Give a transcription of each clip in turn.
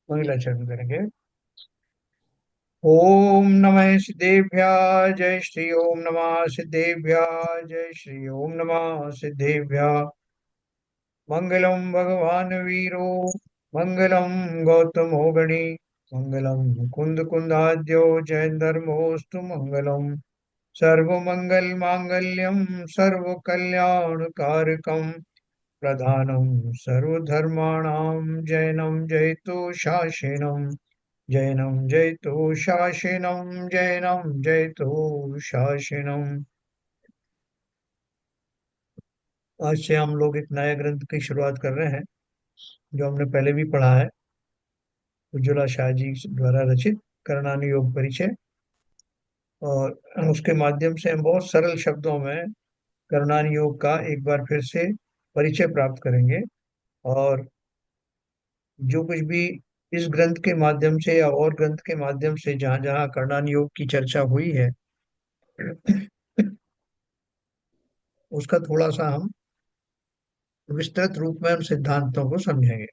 मंगलाचरण करेंगे। ओम नमः सिद्धेभ्य जय श्री ओम नमः सिद्धेभ्य जय श्री ओम नमः सिद्धेभ्य। मंगलम भगवान वीरो मंगलम गौतमो गणी मंगलम मुकुंद कुंदाद्यो जय धर्मोस्तु मंगलम सर्वमंगल मांगल्यम सर्व कल्याण कारकम प्रधानम सर्वधर्माणां जैनं जयतु शासेनं जैनं जयतु शासेनं जैनं जयतु शासेनं। आज से हम लोग एक नए ग्रंथ की शुरुआत कर रहे हैं जो हमने पहले भी पढ़ा है। उज्ज्वला शाह जी द्वारा रचित करणानु योग परिचय। और उसके माध्यम से हम बहुत सरल शब्दों में करणानु योग का एक बार फिर से परिचय प्राप्त करेंगे। और जो कुछ भी इस ग्रंथ के माध्यम से या और ग्रंथ के माध्यम से जहाँ जहाँ कर्णन योग की चर्चा हुई है उसका थोड़ा सा हम विस्तृत रूप में हम सिद्धांतों को समझेंगे।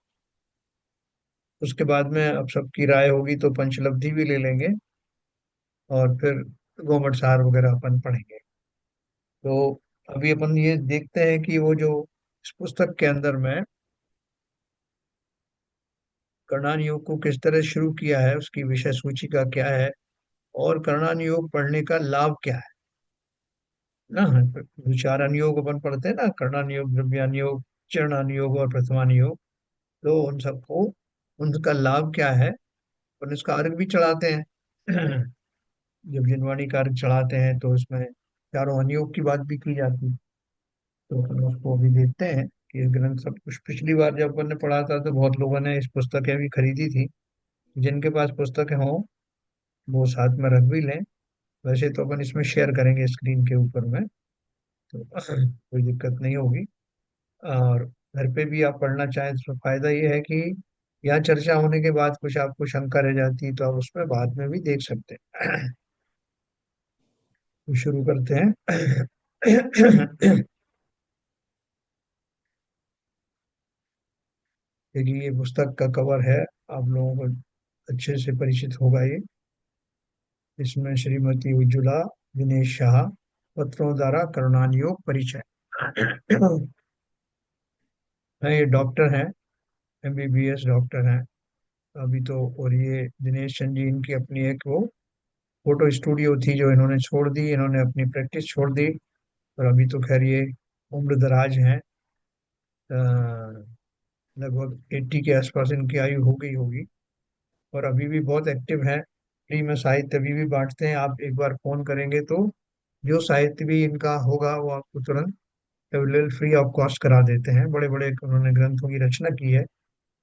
उसके बाद में अब सबकी राय होगी तो पंचलब्धि भी ले लेंगे और फिर गोमट सार वगैरह अपन पढ़ेंगे। तो अभी अपन ये देखते हैं कि वो जो इस पुस्तक के अंदर में कर्णन योग को किस तरह शुरू किया है, उसकी विषय सूचिका क्या है और कर्णन योग पढ़ने का लाभ क्या है ना। विचार अनुयोग अपन पढ़ते हैं ना, कर्णानुयोग द्रव्यानुयोग चरणानुयोग और प्रथमानुयोग। तो उन सबको उनका लाभ क्या है। अपन इसका अर्घ भी चढ़ाते हैं जब जिनवाणी का अर्घ चढ़ाते हैं तो इसमें चारों अनुयोग की बात भी की जाती है। तो अपन उसको भी देखते हैं कि ये ग्रंथ सब कुछ पिछली बार जब अपन ने पढ़ा था तो बहुत लोगों ने इस पुस्तकें भी खरीदी थी। जिनके पास पुस्तकें हों वो साथ में रख भी लें। वैसे तो अपन इसमें शेयर करेंगे स्क्रीन के ऊपर में, तो कोई दिक्कत नहीं होगी। और घर पे भी आप पढ़ना चाहें तो फायदा ये है कि यहाँ चर्चा होने के बाद कुछ आपको शंका रह जाती है तो आप उसमें बाद में भी देख सकते हैं। तो शुरू करते हैं। देखिए ये पुस्तक का कवर है, आप लोगों को अच्छे से परिचित होगा ये। इसमें श्रीमती उज्ज्वला दिनेश शाह पत्रों द्वारा करुणानियोग परिचय है। ये डॉक्टर हैं, एमबीबीएस डॉक्टर हैं अभी तो। और ये दिनेश चंद जी इनकी अपनी एक वो फोटो स्टूडियो थी जो इन्होंने छोड़ दी, इन्होंने अपनी प्रैक्टिस छोड़ दी। और अभी तो खैर ये उम्र दराज हैं, लगभग 80 के आसपास इनकी आयु हो गई होगी। और अभी भी बहुत एक्टिव हैं। फ्री में साहित्य अभी भी बांटते हैं, आप एक बार फोन करेंगे तो जो साहित्य भी इनका होगा वो आपको तुरंत अवेलेबल फ्री ऑफ कॉस्ट करा देते हैं। बड़े बड़े उन्होंने ग्रंथों की रचना की है,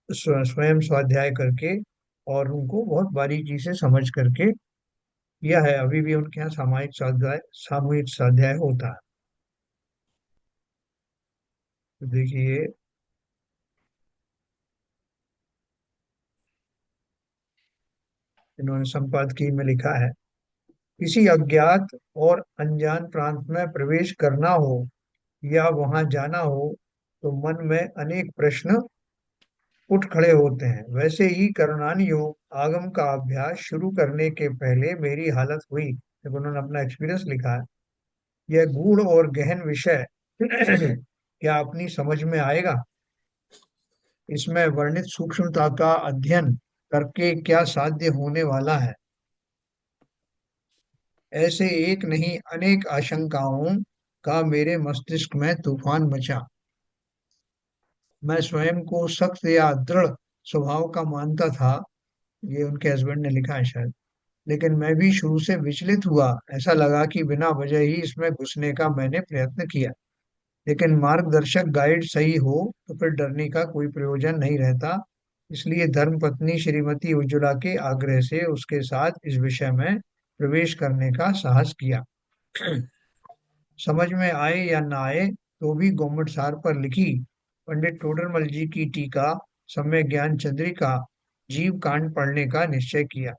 स्वयं स्वाध्याय करके और उनको बहुत बारीकी से समझ करके किया है। अभी भी उनके यहाँ सामूहिक स्वाध्याय होता है। तो देखिए इन्होंने संपादकीय में लिखा है, किसी अज्ञात और अनजान प्रांत में प्रवेश करना हो या वहां जाना हो तो मन में अनेक प्रश्न उठ खड़े होते हैं। वैसे ही करणान योग आगम का अभ्यास शुरू करने के पहले मेरी हालत हुई। जब उन्होंने अपना एक्सपीरियंस लिखा है, यह गूढ़ और गहन विषय क्या अपनी समझ में आएगा। इसमें वर्णित सूक्ष्मता का अध्ययन करके क्या साध्य होने वाला है। ऐसे एक नहीं अनेक आशंकाओं का मेरे मस्तिष्क में तूफान मचा। मैं स्वयं को सख्त या दृढ़ स्वभाव का मानता था, ये उनके हस्बैंड ने लिखा है शायद। लेकिन मैं भी शुरू से विचलित हुआ, ऐसा लगा कि बिना वजह ही इसमें घुसने का मैंने प्रयत्न किया। लेकिन मार्गदर्शक गाइड सही हो तो फिर डरने का कोई प्रयोजन नहीं रहता। इसलिए धर्मपत्नी श्रीमती उज्ज्वला के आग्रह से उसके साथ इस विषय में प्रवेश करने का साहस किया। समझ में आए या ना आए तो भी गोमुख सार पर लिखी पंडित टोडरमल जी की टीका सम्यक ज्ञान चंद्रिका जीव कांड पढ़ने का निश्चय किया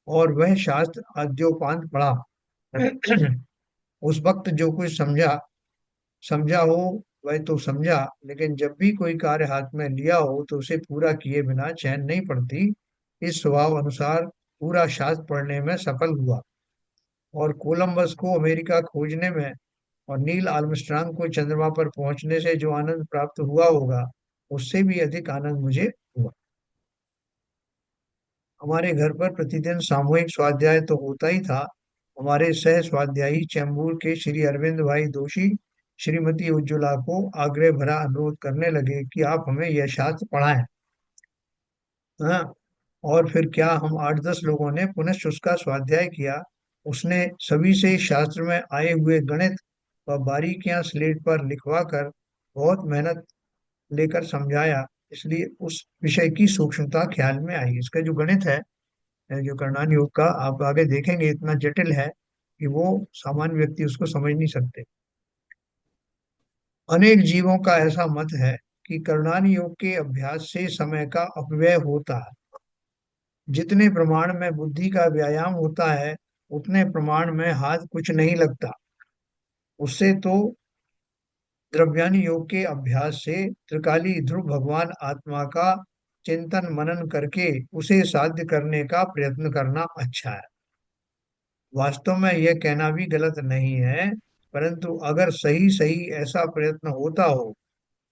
और वह शास्त्र आद्योपांत पढ़ा। उस वक्त जो कुछ समझा समझा हो वह तो समझा, लेकिन जब भी कोई कार्य हाथ में लिया हो तो उसे पूरा किए बिना चैन नहीं पड़ती। इस स्वभाव अनुसार पूरा शास्त्र पढ़ने में सफल हुआ, और कोलंबस को अमेरिका खोजने में और नील आर्मस्ट्रांग को चंद्रमा पर पहुंचने से जो आनंद प्राप्त हुआ होगा, उससे भी अधिक आनंद मुझे हुआ। हमारे घर पर प्रतिदिन सामूहिक स्वाध्याय तो होता ही था। हमारे सह स्वाध्यायी चैम्बूर के श्री अरविंद भाई दोषी श्रीमती उज्ज्वला को आग्रह भरा अनुरोध करने लगे कि आप हमें यह शास्त्र पढ़ाएं। हाँ, और फिर क्या हम 8-10 लोगों ने पुनः उसका स्वाध्याय किया। उसने सभी से शास्त्र में आए हुए गणित व बारीकियां स्लेट पर लिखवा कर बहुत मेहनत लेकर समझाया। इसलिए उस विषय की सूक्ष्मता ख्याल में आई। इसका जो गणित है, जो करनान योग का, आप आगे देखेंगे इतना जटिल है कि वो सामान्य व्यक्ति उसको समझ नहीं सकते। अनेक जीवों का ऐसा मत है कि करनान योग के अभ्यास से समय का अपव्यय होता है। जितने प्रमाण में बुद्धि का व्यायाम होता है, उतने प्रमाण में हाथ कुछ नहीं लगता। उससे तो द्रव्यान योग के अभ्यास से त्रिकाली ध्रुव भगवान आत्मा का चिंतन मनन करके उसे साध्य करने का प्रयत्न करना अच्छा है। वास्तव में यह कहना भी गलत नहीं है, परंतु अगर सही सही ऐसा प्रयत्न होता हो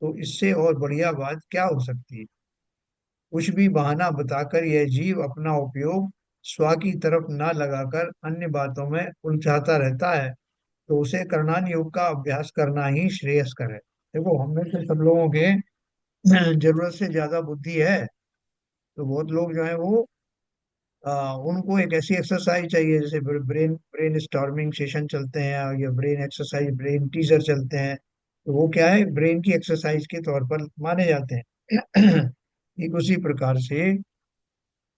तो इससे और बढ़िया बात क्या हो सकती है। कुछ भी बहाना बताकर यह जीव अपना उपयोग स्व की तरफ न लगाकर अन्य बातों में उलझाता रहता है, तो उसे करनान योग का अभ्यास करना ही श्रेयस्कर है। देखो, हम में से सब लोगों के जरूरत से ज्यादा बुद्धि है। तो बहुत लोग जो है वो उनको एक ऐसी एक्सरसाइज चाहिए, जैसे ब्रेन ब्रेन स्टॉर्मिंग सेशन चलते हैं या ब्रेन एक्सरसाइज, ब्रेन टीजर चलते हैं। तो वो क्या है, ब्रेन की एक्सरसाइज के तौर पर माने जाते हैं। ठीक उसी प्रकार से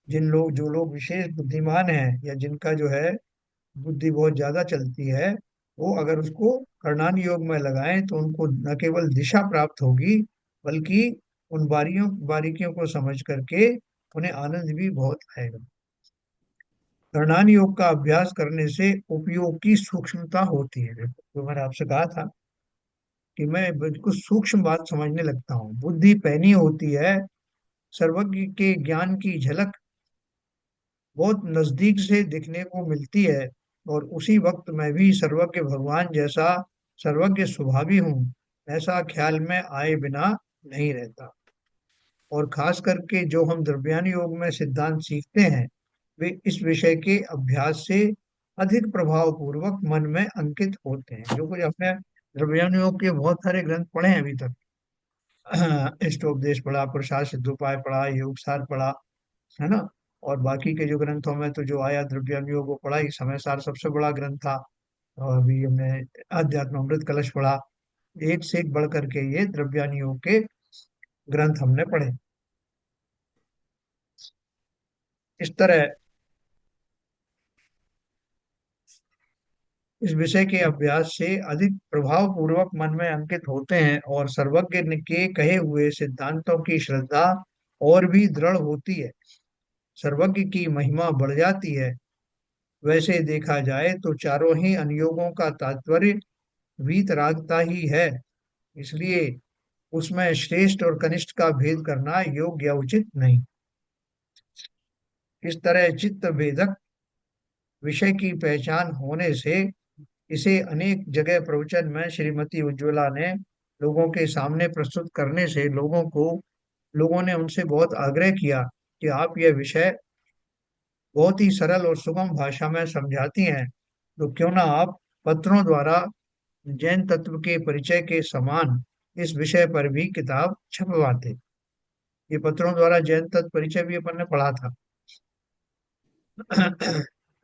जो लोग विशेष बुद्धिमान हैं या जिनका जो है बुद्धि बहुत ज्यादा चलती है, वो अगर उसको करनान योग में लगाएं तो उनको न केवल दिशा प्राप्त होगी, बल्कि उन बारीकियों को समझ करके उन्हें आनंद भी बहुत आएगा। करनान योग का अभ्यास करने से उपयोग की सूक्ष्मता होती है। देखो, जो मैंने आपसे कहा था कि मैं बिल्कुल सूक्ष्म बात समझने लगता हूँ। बुद्धि पैनी होती है, सर्वज्ञ के ज्ञान की झलक बहुत नजदीक से दिखने को मिलती है, और उसी वक्त मैं भी सर्वज्ञ भगवान जैसा सर्वज्ञ स्वभावी हूँ, ऐसा ख्याल में आए बिना नहीं रहता। और खास करके जो हम द्रव्यान योग में सिद्धांत सीखते हैं, वे इस विषय के अभ्यास से अधिक प्रभाव पूर्वक मन में अंकित होते हैं। जो कुछ हमने द्रव्यान योग के बहुत सारे ग्रंथ पढ़े हैं अभी तक, इष्टोपदेश पढ़ा, पुरुषार्थ सिद्धोपाय पढ़ा, योग सार पढ़ा, है ना। और बाकी के जो ग्रंथों में तो जो आया द्रव्यान योग वो पढ़ा ही, समय सार सबसे बड़ा ग्रंथ था। और अभी हमने अध्यात्म अमृत कलश पढ़ा। एक से एक बढ़ करके ये द्रव्यान योग के ग्रंथ हमने पढ़े। इस तरह इस विषय के अभ्यास से अधिक प्रभाव पूर्वक मन में अंकित होते हैं, और सर्वज्ञ के कहे हुए सिद्धांतों की श्रद्धा और भी दृढ़ होती है। सर्वज्ञ की महिमा बढ़ जाती है। वैसे देखा जाए तो चारों ही अनुयोगों का तात्पर्य वीतरागता ही है। इसलिए उसमें श्रेष्ठ और कनिष्ठ का भेद करना योग्य या उचित नहीं। इस तरह चित्त भेदक विषय की पहचान होने से इसे अनेक जगह प्रवचन में श्रीमती उज्ज्वला ने लोगों के सामने प्रस्तुत करने से लोगों ने उनसे बहुत आग्रह किया कि आप यह विषय बहुत ही सरल और सुगम भाषा में समझाती हैं, तो क्यों ना आप पत्रों द्वारा जैन तत्व के परिचय के समान इस विषय पर भी किताब छपवाते। ये पत्रों द्वारा जैन तत्व परिचय भी अपन ने पढ़ा था।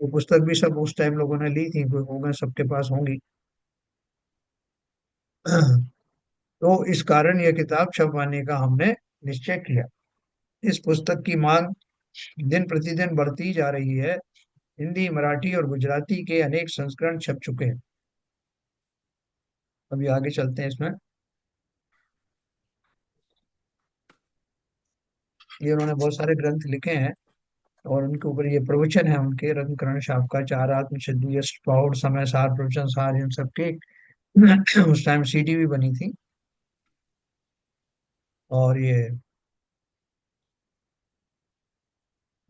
वो पुस्तक भी सब उस टाइम लोगों ने ली थी, कोई होगा सबके पास होंगी। तो इस कारण यह किताब छपवाने का हमने निश्चय किया। इस पुस्तक की मांग दिन प्रतिदिन बढ़ती जा रही है। हिंदी, मराठी और गुजराती के अनेक संस्करण छप चुके हैं। अभी आगे चलते हैं इसमें। ये उन्होंने बहुत सारे ग्रंथ लिखे हैं, और उनके ऊपर ये प्रवचन है उनके, रत्नकरण शाप चार आत्म सिद्धि, यश पौड़, समय सार, प्रवचन सार, इन सबके उस टाइम सीडी भी बनी थी। और ये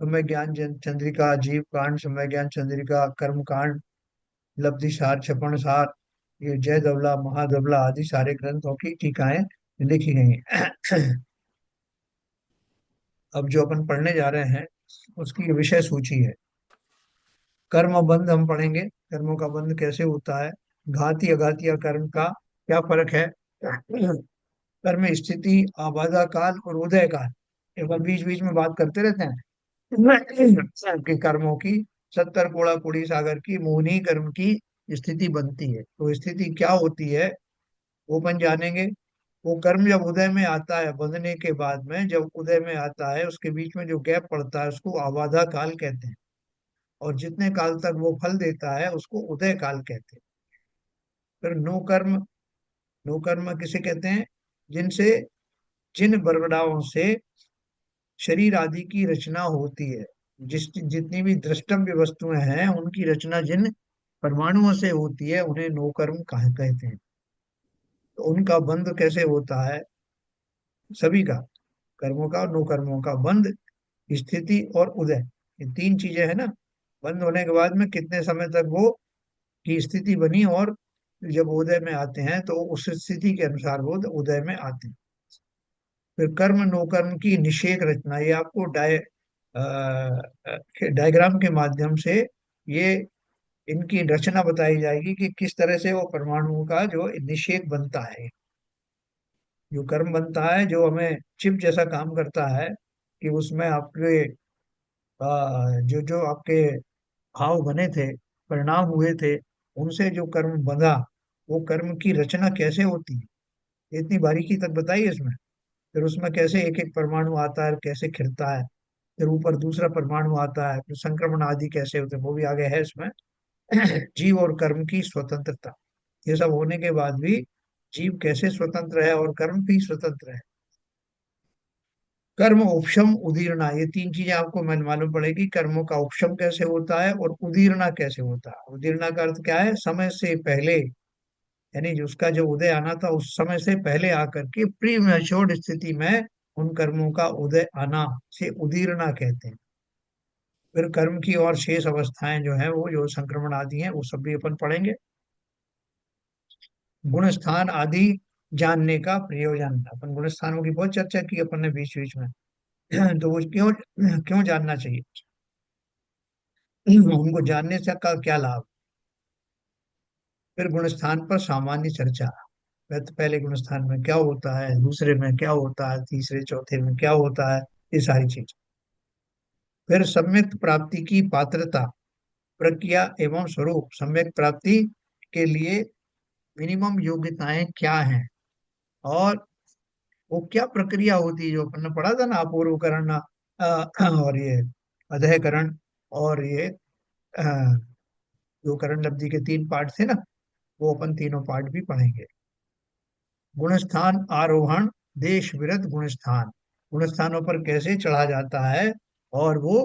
समय ज्ञान चंद्रिका, जीव कांड, समय ज्ञान चंद्रिका, कर्म कांड, लब्धि सार, छपन सार, ये जय धवला, महाधवला आदि सारे ग्रंथों की टीकाएं लिखी गई हैं। अब जो अपन पढ़ने जा रहे हैं उसकी विषय सूची है। कर्म बंध हम पढ़ेंगे, कर्मों का बंध कैसे होता है, घाती अघाती कर्म का क्या फर्क है, कर्म स्थिति, आबादा काल और उदय काल, एक बार बीच बीच में बात करते रहते हैं कि कर्मों की 70 कोड़ा कुड़ी सागर की मोहनी कर्म की स्थिति बनती है, तो स्थिति क्या होती है वो अपन जानेंगे। वो कर्म जब उदय में आता है, बंधने के बाद में जब उदय में आता है, उसके बीच में जो गैप पड़ता है उसको आबादा काल कहते हैं, और जितने काल तक वो फल देता है उसको उदय काल कहते हैं। फिर नो कर्म, नो कर्म किसे कहते हैं, जिनसे, जिन बरगड़ाओं से शरीर आदि की रचना होती है, जिस जितनी भी द्रष्टव्य वस्तुएं हैं उनकी रचना जिन परमाणुओं से होती है उन्हें नो कर्म कहा कहते हैं। तो उनका बंध कैसे होता है, सभी का, कर्मों का और नो कर्मों का बंध, स्थिति और उदय, ये तीन चीजें हैं ना। बंद होने के बाद में कितने समय तक वो की स्थिति बनी, और जब उदय में आते हैं तो उस स्थिति के अनुसार वो उदय में आते हैं। फिर कर्म नो कर्म की निषेक रचना, ये आपको डायग्राम के माध्यम से ये इनकी रचना बताई जाएगी कि किस तरह से वो परमाणुओं का जो निषेक बनता है, जो कर्म बनता है जो हमें चिप जैसा काम करता है, कि उसमें आपके जो जो आपके भाव बने थे, परिणाम हुए थे, उनसे जो कर्म बंधा, वो कर्म की रचना कैसे होती है, इतनी बारीकी तक बताइए इसमें। फिर उसमें कैसे एक एक परमाणु आता है, कैसे खिलता है, फिर ऊपर दूसरा परमाणु आता है, फिर संक्रमण आदि कैसे होते हैं वो भी आगे है इसमें। जीव और कर्म की स्वतंत्रता, ये सब होने के बाद भी जीव कैसे स्वतंत्र है और कर्म भी स्वतंत्र है। कर्म उपशम उदीरना, ये तीन चीजें आपको मन मालूम पड़ेगी, कर्मों का उपशम कैसे होता है और उदीरना कैसे होता है। उदीरना का अर्थ क्या है, समय से पहले, यानी जो उसका जो उदय आना था उस समय से पहले आकर के प्री मैच्योर्ड स्थिति में उन कर्मों का उदय आना से उदीरना कहते हैं। फिर कर्म की और शेष अवस्थाएं जो है वो जो संक्रमण आदि हैं वो सब भी अपन पढ़ेंगे। गुण स्थान आदि जानने का प्रयोजन, अपन गुण स्थानों की बहुत चर्चा की अपन ने बीच बीच में। तो वो क्यों क्यों जानना चाहिए, उनको जानने से का क्या लाभ। फिर गुण स्थान पर सामान्य चर्चा, तो पहले गुण स्थान में क्या होता है, दूसरे में क्या होता है, तीसरे चौथे में क्या होता है, ये सारी चीज। फिर सम्यक प्राप्ति की पात्रता, प्रक्रिया एवं स्वरूप, सम्यक प्राप्ति के लिए मिनिमम योग्यताएं क्या हैं, और वो क्या प्रक्रिया होती है, जो अपन ने पढ़ा था ना, अपूर्वकरण, और ये अधःकरण, और ये अ, जो करण लब्धि के तीन पार्ट थे ना, वो अपन तीनों पार्ट भी पढ़ेंगे। गुणस्थान आरोहण, देश विरत गुणस्थान, गुणस्थानों पर कैसे चढ़ा जाता है, और वो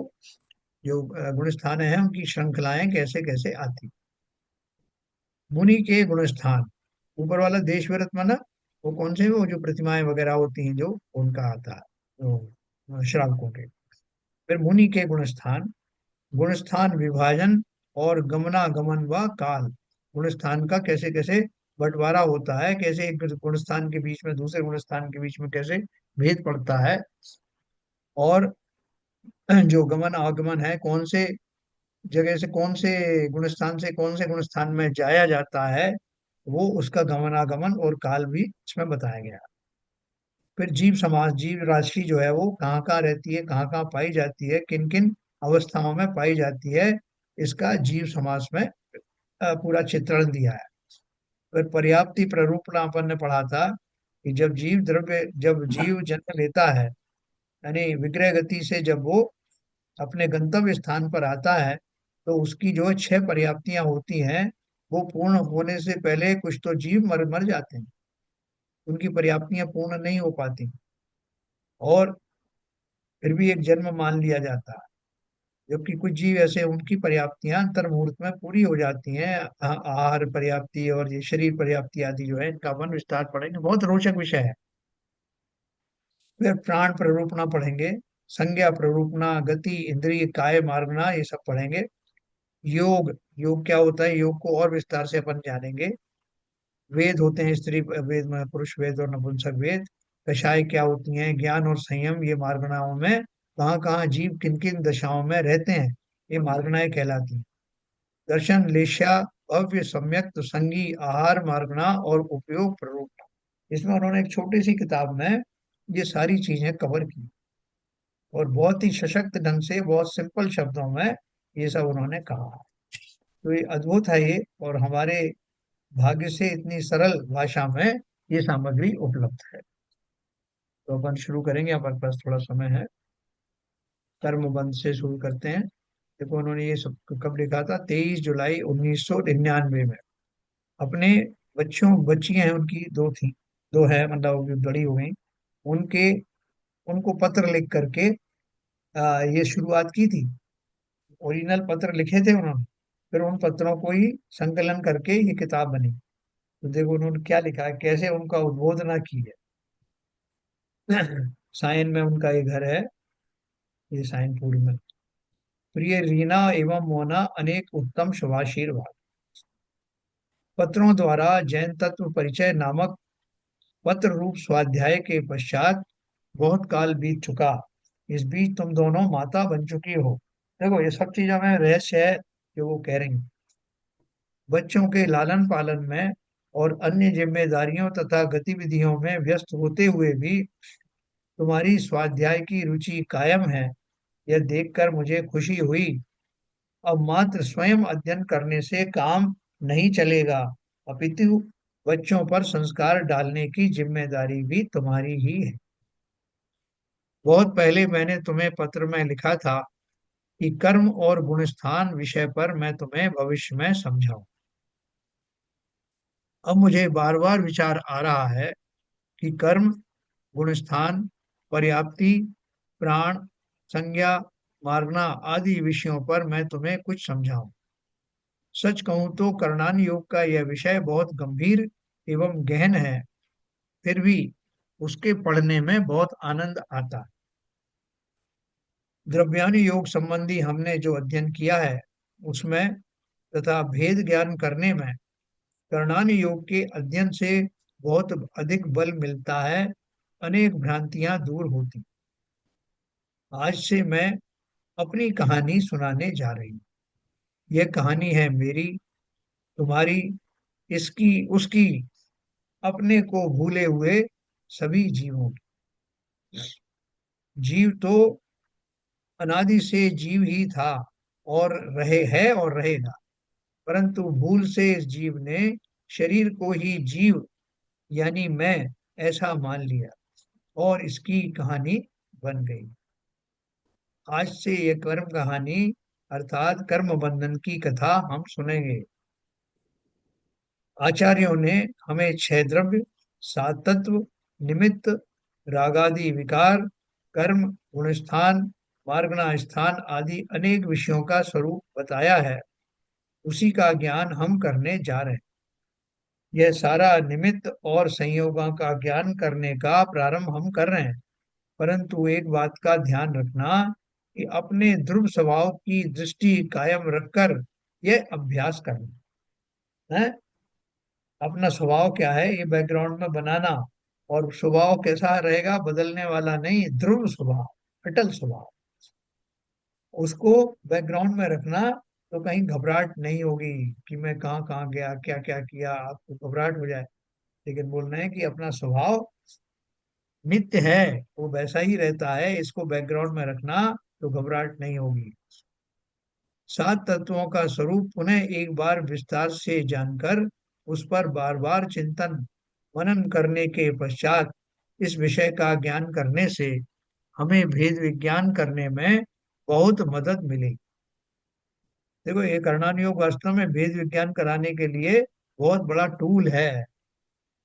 जो गुणस्थान है उनकी श्रृंखलाएं कैसे कैसे आती। मुनि के गुणस्थान, ऊपर वाला देश विरत माना वो कौन से, वो जो प्रतिमाएं वगैरह होती हैं जो उनका आता है, तो श्रावकों के। फिर मुनि के गुणस्थान, गुणस्थान विभाजन और गमनागमन व काल, गुणस्थान का कैसे कैसे बंटवारा होता है, कैसे एक गुणस्थान के बीच में दूसरे गुणस्थान के बीच में कैसे भेद पड़ता है, और जो गमन आगमन है, कौन से जगह से कौन से गुणस्थान से कौन से गुणस्थान में जाया जाता है, वो उसका गमनागमन और काल भी इसमें बताया गया। फिर जीव समाज, जीव राशि जो है वो कहाँ कहाँ रहती है, कहाँ कहाँ पाई जाती है, किन किन अवस्थाओं में पाई जाती है, इसका जीव समाज में पूरा चित्रण दिया है। फिर पर्याप्ति प्ररूपण अपन ने पढ़ा था कि जब जीव जन्म लेता है, यानी विग्रह गति से जब वो अपने गंतव्य स्थान पर आता है, तो उसकी जो छह पर्याप्तियां होती हैं वो पूर्ण होने से पहले कुछ तो जीव मर मर जाते हैं, उनकी पर्याप्तियां पूर्ण नहीं हो पाती, और फिर भी एक जन्म मान लिया जाता है। जबकि कुछ जीव ऐसे उनकी पर्याप्तियां अंतर मुहूर्त में पूरी हो जाती हैं, आहार पर्याप्ति और ये शरीर पर्याप्ति आदि जो है, इनका अपन विस्तार पढ़ेंगे, बहुत रोचक विषय है। फिर प्राण प्ररूपणा पढ़ेंगे, संज्ञा प्ररूपणा, गति, इंद्रिय, काय, मार्गना, ये सब पढ़ेंगे। योग, योग क्या होता है, योग को और विस्तार से अपन जानेंगे। वेद होते हैं, स्त्री वेद में पुरुष वेद और नपुंसक वेद। कषाय क्या होती हैं, ज्ञान और संयम, ये मार्गणाओं में कहाँ कहाँ जीव किन किन दशाओं में रहते हैं, ये मार्गणाएं कहलाती हैं। दर्शन, लेशा, भव्य, सम्यक, संगी, आहार, मार्गणा और उपयोग प्ररूप, इसमें उन्होंने एक छोटी सी किताब में ये सारी चीजें कवर की, और बहुत ही सशक्त ढंग से, बहुत सिंपल शब्दों में ये सब उन्होंने कहा। तो ये अद्भुत है ये, और हमारे भाग्य से इतनी सरल भाषा में ये सामग्री उपलब्ध है। तो अपन शुरू करेंगे, हमारे पास थोड़ा समय है। कर्म बंध से शुरू करते हैं। देखो उन्होंने ये सब कब लिखा था, 23 जुलाई 1999 में। अपने बच्चों, बच्चियां हैं उनकी, दो थी, दो है, मतलब वो भी बड़ी हो गई, उनके, उनको पत्र लिख करके ये शुरुआत की थी। ओरिजिनल पत्र लिखे थे उन्होंने, फिर उन पत्रों को ही संकलन करके ये किताब बनी। तो देखो उन्होंने क्या लिखा है, कैसे उनका उद्बोधना की है। साइन में उनका ये घर है, ये साइनपुर में। प्रिय रीना एवं मोना, अनेक उत्तम शुभाशीर्वाद। पत्रों द्वारा जैन तत्व परिचय नामक पत्र रूप स्वाध्याय के पश्चात बहुत काल बीत चुका। इस बीच तुम दोनों माता बन चुकी हो। देखो ये सब चीजों में रहस्य है जो वो कह रही हैं। बच्चों के लालन पालन में और अन्य जिम्मेदारियों तथा गतिविधियों में व्यस्त होते हुए भी तुम्हारी स्वाध्याय की रुचि कायम है, यह देखकर मुझे खुशी हुई। अब मात्र स्वयं अध्ययन करने से काम नहीं चलेगा, अपितु बच्चों पर संस्कार डालने की जिम्मेदारी भी तुम्हारी ही है। बहुत पहले मैंने तुम्हें पत्र में लिखा था कि कर्म और गुणस्थान विषय पर मैं तुम्हें भविष्य में समझाऊं। अब मुझे बार बार विचार आ रहा है कि कर्म, गुणस्थान, पर्याप्ति, प्राण, संज्ञा, मार्गना आदि विषयों पर मैं तुम्हें कुछ समझाऊं। सच कहूं तो करणान योग का यह विषय बहुत गंभीर एवं गहन है, फिर भी उसके पढ़ने में बहुत आनंद आता है। द्रव्यान योग संबंधी हमने जो अध्ययन किया है उसमें तथा भेद ज्ञान करने में करणान योग के अध्ययन से बहुत अधिक बल मिलता है, अनेक भ्रांतियां दूर होती। आज से मैं अपनी कहानी सुनाने जा रही हूँ। यह कहानी है मेरी, तुम्हारी, इसकी, उसकी, अपने को भूले हुए सभी जीवों की। जीव तो अनादि से जीव ही था और रहे, है और रहेगा, परंतु भूल से इस जीव ने शरीर को ही जीव यानी मैं ऐसा मान लिया, और इसकी कहानी बन गई। आज से ये कर्म कहानी अर्थात कर्म बंधन की कथा हम सुनेंगे। आचार्यों ने हमें छह द्रव्य, सात तत्व, निमित्त, रागादि विकार, कर्म, गुणस्थान, मार्गना स्थान आदि अनेक विषयों का स्वरूप बताया है, उसी का ज्ञान हम करने जा रहे हैं। यह सारा निमित्त और संयोगों का ज्ञान करने का प्रारंभ हम कर रहे हैं, परंतु एक बात का ध्यान रखना कि अपने ध्रुव स्वभाव की दृष्टि कायम रखकर यह अभ्यास करना है। अपना स्वभाव क्या है ये बैकग्राउंड में बनाना, और स्वभाव कैसा रहेगा, बदलने वाला नहीं, ध्रुव स्वभाव, अटल स्वभाव, उसको बैकग्राउंड में रखना। तो कहीं घबराहट नहीं होगी कि मैं कहाँ कहाँ गया, क्या क्या किया, आपको घबराहट हो जाए। लेकिन बोलना है कि अपना स्वभाव नित्य है, वो वैसा ही रहता है, इसको बैकग्राउंड में रखना, तो घबराहट नहीं होगी। सात तत्वों का स्वरूप पुनः एक बार विस्तार से जानकर उस पर बार बार चिंतन मनन करने के पश्चात इस विषय का ज्ञान करने से हमें भेद विज्ञान करने में बहुत मदद मिलेगी। देखो ये करणान योग वास्तव में भेद विज्ञान कराने के लिए बहुत बड़ा टूल है,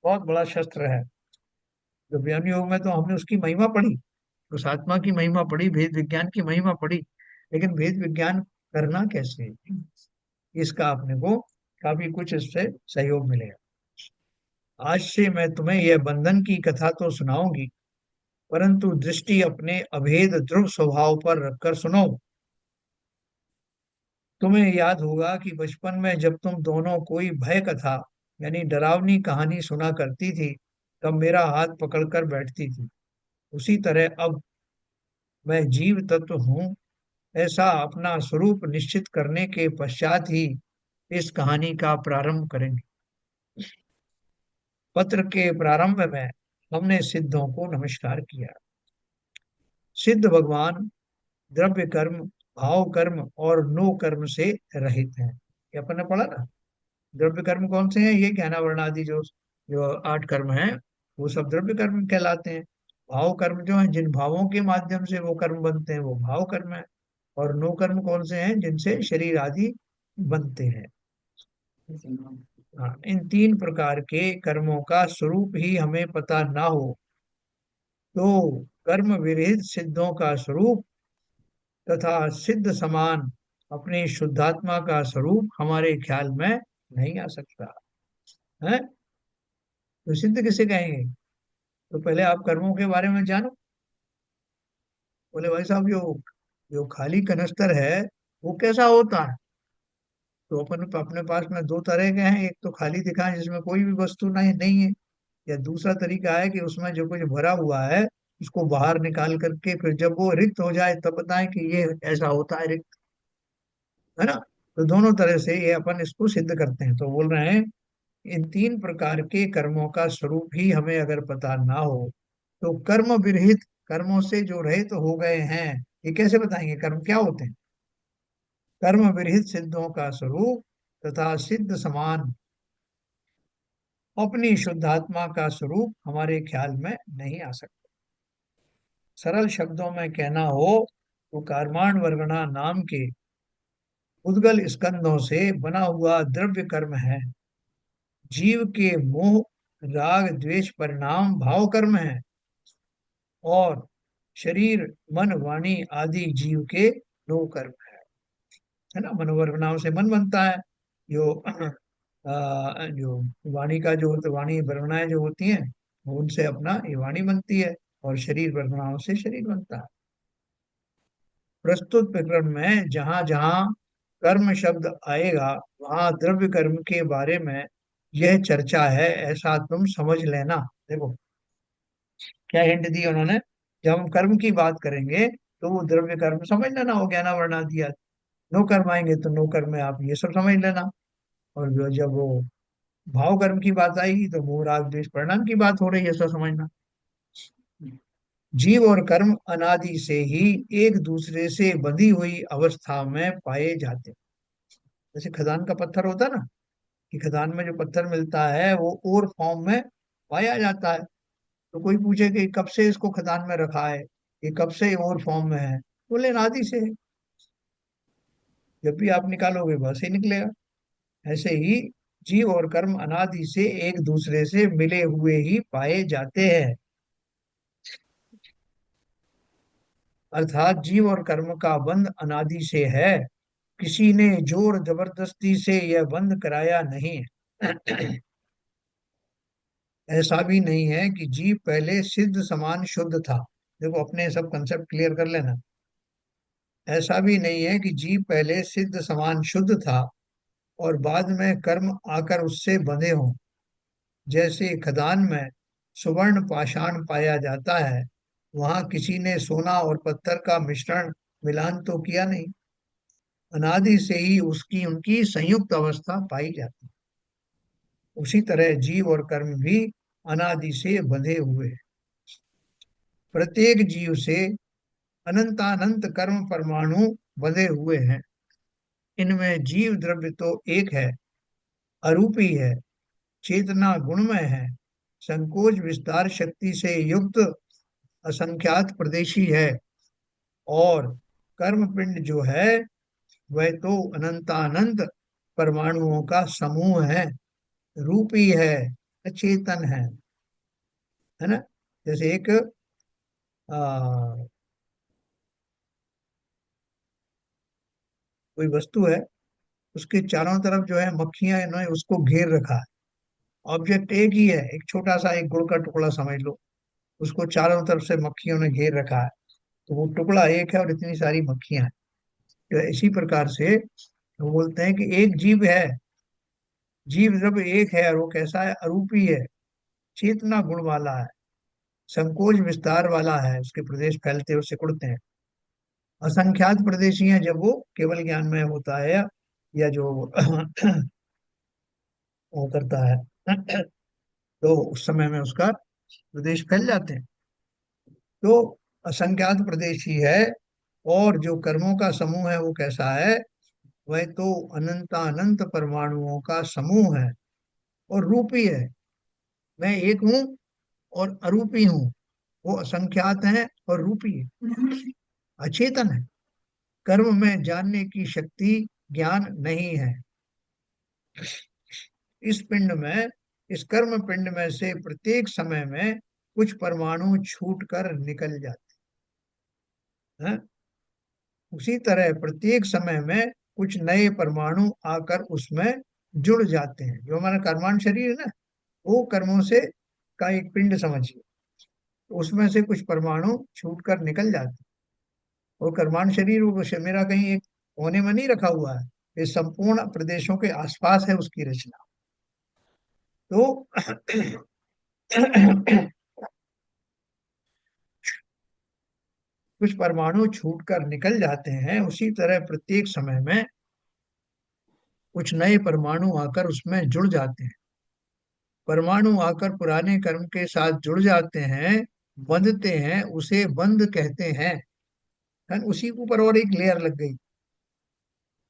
बहुत बड़ा शस्त्र है। जो ज्ञान योग में तो हमने उसकी महिमा पढ़ी, उस आत्मा की महिमा पढ़ी, भेद विज्ञान की महिमा पढ़ी, लेकिन भेद विज्ञान करना कैसे, इसका अपने को काफी कुछ इससे सहयोग मिलेगा। आज से मैं तुम्हें यह बंधन की कथा तो सुनाऊंगी, परंतु दृष्टि अपने अभेद ध्रुव स्वभाव पर रखकर सुनो। तुम्हें याद होगा कि बचपन में जब तुम दोनों कोई भय कथा यानी डरावनी कहानी सुना करती थी, तब मेरा हाथ पकड़कर बैठती थी। उसी तरह अब मैं जीव तत्व हूँ, ऐसा अपना स्वरूप निश्चित करने के पश्चात ही इस कहानी का प्रारंभ करेंगे। पत्र के प्रारंभ में हमने सिद्धों को नमस्कार किया। सिद्ध भगवान द्रव्य कर्म, भाव कर्म और नो कर्म से रहित हैं। ये अपन ने पढ़ा ना। द्रव्य कर्म कौन से हैं? ये ज्ञान वर्ण आदि जो जो 8 कर्म हैं, वो सब द्रव्य कर्म कहलाते हैं। भाव कर्म जो है, जिन भावों के माध्यम से वो कर्म बनते हैं, वो भाव कर्म है। और नो कर्म कौन से हैं? जिनसे शरीर आदि बनते हैं। हाँ, इन 3 प्रकार के कर्मों का स्वरूप ही हमें पता ना हो तो कर्म विरहित सिद्धों का स्वरूप तथा सिद्ध समान अपनी शुद्धात्मा का स्वरूप हमारे ख्याल में नहीं आ सकता है। तो सिद्ध किसे कहेंगे? तो पहले आप कर्मों के बारे में जानो। बोले भाई साहब, जो जो खाली कनस्तर है वो कैसा होता है? तो अपन अपने पास में 2 तरह के हैं। एक तो खाली दिखाएं जिसमें कोई भी वस्तु नहीं नहीं है, या दूसरा तरीका है कि उसमें जो कुछ भरा हुआ है उसको बाहर निकाल करके फिर जब वो रिक्त हो जाए तब बताएं कि ये ऐसा होता है रिक्त, है ना। तो दोनों तरह से ये अपन इसको सिद्ध करते हैं। तो बोल रहे हैं इन 3 प्रकार के कर्मों का स्वरूप ही हमें अगर पता ना हो तो कर्म विरहित, कर्मों से जो रहित हो गए हैं, ये कैसे बताएंगे कर्म क्या होते हैं? कर्म विरहित सिद्धों का स्वरूप तथा सिद्ध समान अपनी शुद्धात्मा का स्वरूप हमारे ख्याल में नहीं आ सकता। सरल शब्दों में कहना हो तो कार्माण वर्गणा नाम के उद्गल स्कंधों से बना हुआ द्रव्य कर्म है। जीव के मोह, राग, द्वेष परिणाम भाव कर्म है। और शरीर, मन, वाणी आदि जीव के नो कर्म है ना। मनोवर्गनाओं से मन बनता है। जो जो वाणी का जो वाणी वर्गनाएं जो होती हैं, उनसे अपना ये वाणी बनती है। और शरीर वर्गनाओं से शरीर बनता है। प्रस्तुत प्रकरण में जहां जहां कर्म शब्द आएगा वहां द्रव्य कर्म के बारे में यह चर्चा है, ऐसा तुम समझ लेना। देखो क्या हिंट दी उन्होंने। जब हम कर्म की बात करेंगे तो वो द्रव्य कर्म समझ लेना, हो ज्ञाना वर्णा दिया। नो कर्म आएंगे तो नो कर्म में आप ये सब समझ लेना। और जब वो भाव कर्म की बात आएगी तो मोह, राग, द्वेष परिणाम की बात हो रही है, ऐसा समझना। जीव और कर्म अनादि से ही एक दूसरे से बंधी हुई अवस्था में पाए जाते हैं। जैसे खदान का पत्थर होता है ना, कि खदान में जो पत्थर मिलता है वो और फॉर्म में पाया जाता है। तो कोई पूछे कि कब से इसको खदान में रखा है, ये कब से और फॉर्म में है? बोले अनादि से है। जब भी आप निकालोगे बस ही निकलेगा। ऐसे ही जीव और कर्म अनादि से एक दूसरे से मिले हुए ही पाए जाते हैं। अर्थात जीव और कर्म का बंध अनादि से है, किसी ने जोर जबरदस्ती से यह बंद कराया नहीं है। ऐसा भी नहीं है कि जीव पहले सिद्ध समान शुद्ध था। देखो अपने सब कंसेप्ट क्लियर कर लेना। ऐसा भी नहीं है कि जीव पहले सिद्ध समान शुद्ध था और बाद में कर्म आकर उससे बंधे हों। जैसे खदान में सुवर्ण पाषाण पाया जाता है, वहां किसी ने सोना और पत्थर का मिश्रण मिलान तो किया नहीं। अनादि से ही उसकी उनकी संयुक्त अवस्था पाई जाती है। उसी तरह जीव और कर्म भी अनादि से बंधे हुए हैं। प्रत्येक जीव से अनंतानंत कर्म परमाणु बंधे हुए हैं। इनमें जीव द्रव्य तो एक है, अरूपी है, चेतना गुणमय है, संकोच विस्तार शक्ति से युक्त असंख्यात प्रदेशी है। और कर्म पिंड जो है वह तो अनंतानंत परमाणुओं का समूह है, रूपी है, अचेतन है ना। जैसे एक आ, कोई वस्तु है, उसके चारों तरफ जो है मक्खियां ने उसको घेर रखा है। ऑब्जेक्ट एक ही है, एक छोटा सा एक गुड़ का टुकड़ा समझ लो। उसको चारों तरफ से मक्खियों ने घेर रखा है, तो वो टुकड़ा एक है और इतनी सारी मक्खियां हैं। तो इसी प्रकार से वो बोलते हैं कि एक जीव है, जीव जब एक है और वो कैसा है, अरूपी है, चेतना गुण वाला है, संकोच विस्तार वाला है, उसके प्रदेश फैलते और सिकुड़ते हैं। असंख्यात प्रदेशी हैं जब वो केवल ज्ञान में होता है, या जो वो करता है, तो उस समय में उसका प्रदेश फैल जाते हैं। तो असंख्यात प्रदेशी है, और जो कर्मों का समूह है वो कैसा है, वह तो अनंत परमाणुओं का समूह है और रूपी है। मैं एक हूँ और अरूपी हूँ, वो असंख्यात है और रूपी है, अचेतन है। कर्म में जानने की शक्ति ज्ञान नहीं है। इस पिंड में, इस कर्म पिंड में से प्रत्येक समय में कुछ परमाणु छूट कर निकल जाते हैं। उसी तरह प्रत्येक समय में कुछ नए परमाणु आकर उसमें जुड़ जाते हैं। जो हमारा कर्मांड शरीर है ना, वो कर्मों से का एक पिंड समझिए, तो उसमें से कुछ परमाणु छूट कर निकल जाते हैं। वो कर्मांड शरीर वो मेरा कहीं एक कोने में नहीं रखा हुआ है, ये संपूर्ण प्रदेशों के आसपास है उसकी रचना। तो कुछ परमाणु छूटकर निकल जाते हैं, उसी तरह प्रत्येक समय में कुछ नए परमाणु आकर उसमें जुड़ जाते हैं। परमाणु आकर पुराने कर्म के साथ जुड़ जाते हैं, बंधते हैं, उसे बंध कहते हैं। उसी के ऊपर और एक लेयर लग गई,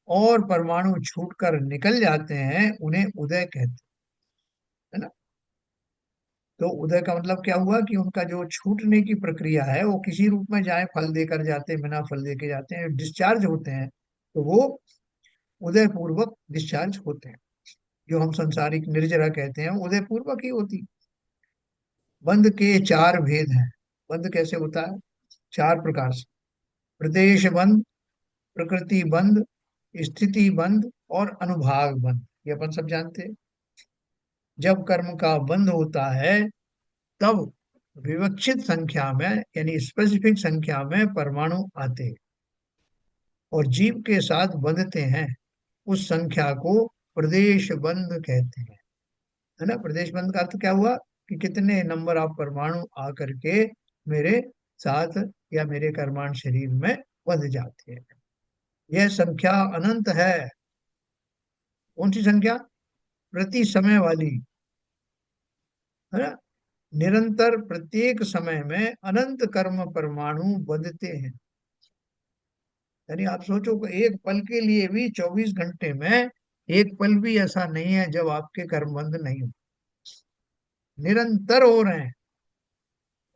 और परमाणु छूटकर निकल जाते हैं, उन्हें उदय कहते हैं ना। तो उदय का मतलब क्या हुआ कि उनका जो छूटने की प्रक्रिया है वो किसी रूप में जाए, फल देकर जाते हैं, बिना फल देके जाते हैं, डिस्चार्ज होते हैं, तो वो उदय पूर्वक डिस्चार्ज होते हैं। जो हम संसारिक निर्जरा कहते हैं, वो उदय पूर्वक ही होती। बंध के चार भेद हैं। बंध कैसे होता है, चार प्रकार से। प्रदेश बंध, प्रकृति बंध, स्थिति बंध और अनुभाग बंध, ये अपन सब जानते हैं। जब कर्म का बंध होता है, तब विवक्षित संख्या में, यानी स्पेसिफिक संख्या में परमाणु आते हैं और जीव के साथ बंधते हैं। उस संख्या को प्रदेश बंध कहते हैं, है ना। प्रदेश बंध का अर्थ क्या हुआ कि कितने नंबर ऑफ परमाणु आकर के मेरे साथ या मेरे कर्माण शरीर में बंध जाते हैं। यह संख्या अनंत है। कौन सी संख्या, प्रति समय वाली, है ना। निरंतर प्रत्येक समय में अनंत कर्म परमाणु बंधते हैं। यानी आप सोचो कि एक पल के लिए भी 24 घंटे में एक पल भी ऐसा नहीं है जब आपके कर्म बंद नहीं हो, निरंतर हो रहे हैं।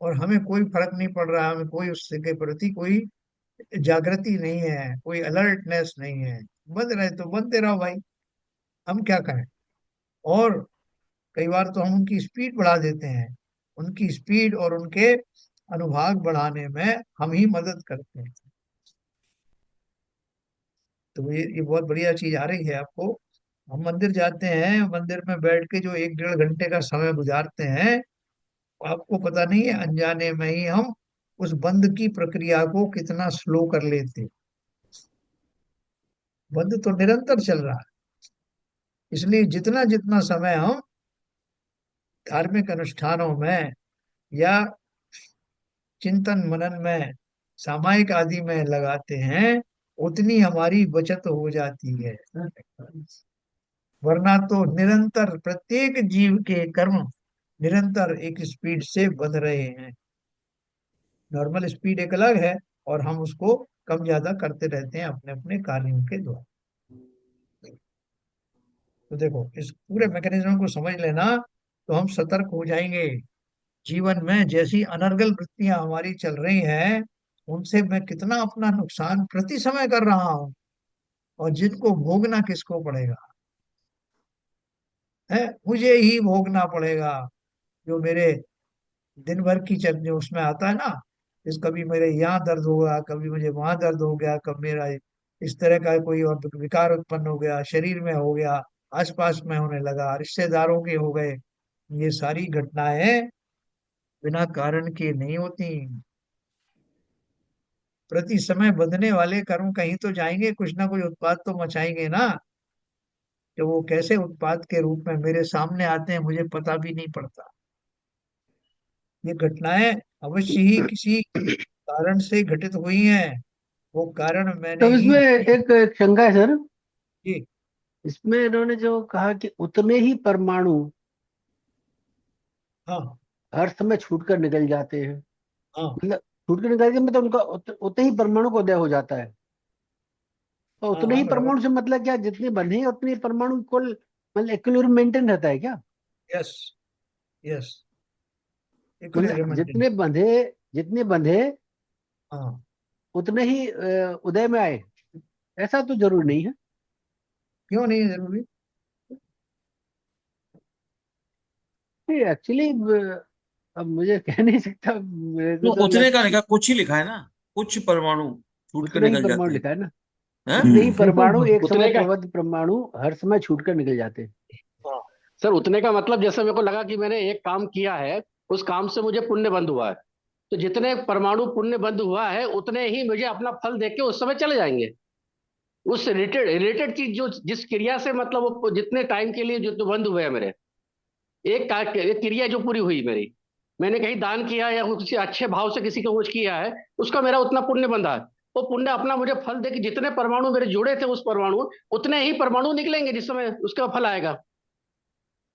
और हमें कोई फर्क नहीं पड़ रहा, हमें कोई उससे के प्रति कोई जागृति नहीं है, कोई अलर्टनेस नहीं है। बंद रहे तो बनते रहो भाई, हम क्या करें। और कई बार तो हम उनकी स्पीड बढ़ा देते हैं, उनकी स्पीड और उनके अनुभाग बढ़ाने में हम ही मदद करते हैं। तो ये बहुत बढ़िया चीज आ रही है आपको। हम मंदिर जाते हैं, मंदिर में बैठ के जो 1 डेढ़ घंटे का समय गुजारते हैं, आपको पता नहीं है अनजाने में ही हम उस बंद की प्रक्रिया को कितना स्लो कर लेते हैं। बंद तो निरंतर चल रहा है। इसलिए जितना जितना समय हम धार्मिक अनुष्ठानों में या चिंतन मनन में, सामायिक आदि में लगाते हैं, उतनी हमारी बचत हो जाती है। वरना तो निरंतर प्रत्येक जीव के कर्म निरंतर एक स्पीड से बध रहे हैं। नॉर्मल स्पीड एक अलग है, और हम उसको कम ज्यादा करते रहते हैं अपने अपने कार्यों के द्वारा। तो देखो, इस पूरे मैकेनिज्म को समझ लेना, तो हम सतर्क हो जाएंगे। जीवन में जैसी अनर्गल वृत्तियां हमारी चल रही हैं, उनसे मैं कितना अपना नुकसान प्रति समय कर रहा हूँ, और जिनको भोगना किसको पड़ेगा, है, मुझे ही भोगना पड़ेगा। जो मेरे दिन भर की चल जो उसमें आता है ना, इस कभी मेरे यहाँ दर्द होगा, कभी मुझे वहां दर्द हो गया, कब मेरा इस तरह का कोई और विकार उत्पन्न हो गया, शरीर में हो गया, आसपास में होने लगा, रिश्तेदारों के हो गए, ये सारी घटनाएं बिना कारण के नहीं होती। प्रति समय बंधने वाले कर्म कहीं तो जाएंगे, कुछ ना कुछ उत्पाद तो मचाएंगे ना। तो वो कैसे उत्पाद के रूप में मेरे सामने आते हैं मुझे पता भी नहीं पड़ता। ये घटनाएं अवश्य ही किसी कारण से घटित हुई हैं। वो कारण मैंने तो ही इसमें एक शंका है सर। जी। इसमें इन्होंने जो कहा कि उतने ही परमाणु हाँ हर समय छूट कर निकल जाते हैं, हाँ मतलब छूट कर निकल के मतलब उनका उतने ही परमाणु को उदय हो जाता है। और हाँ उतने हाँ ही बराबर। परमाणु से मतलब क्या, जितने बंधे हैं उतने ही परमाणु इक्वल, मतलब इक्विलिब्रियम मेंटेन रहता है क्या? यस यस, मतलब इक्विलिब्रियम मेंटेन। जितने बंधे हाँ उतने ही उदय में आए, ऐसा तो जरूर हाँ। नहीं है। क्यों नहीं है जरूरी? एक्चुअली अब मुझे कह नहीं सकता, मेरे को तो तो उतने का लिखा, कुछ ही लिखा है ना, कुछ परमाणु छूट कर उतने ही निकल परमाणु जाते हैं। लिखा है ना। उतने ही हैं? देखो परमाणु, एक समय उतने का प्रबद्ध परमाणु हर समय छूटकर निकल जाते हैं। हाँ सर, उतने का मतलब जैसे मेरे को लगा कि मैंने एक काम किया है, उस काम से मुझे पुण्य बंद हुआ है, तो जितने परमाणु पुण्य बंद हुआ है उतने ही मुझे अपना फल देख के उस समय चले जाएंगे। उस रिलेटेड रिलेटेड चीज जो जिस क्रिया से मतलब वो जितने टाइम के लिए जो बंद हुए हैं मेरे, एक क्रिया जो पूरी हुई मेरी, मैंने कहीं दान किया या किसी अच्छे भाव से किसी को कुछ किया है, उसका मेरा उतना पुण्य बंधा है। वो पुण्य अपना मुझे फल दे कि जितने परमाणु मेरे जुड़े थे उस परमाणु, उतने ही परमाणु निकलेंगे जिस समय उसका फल आएगा।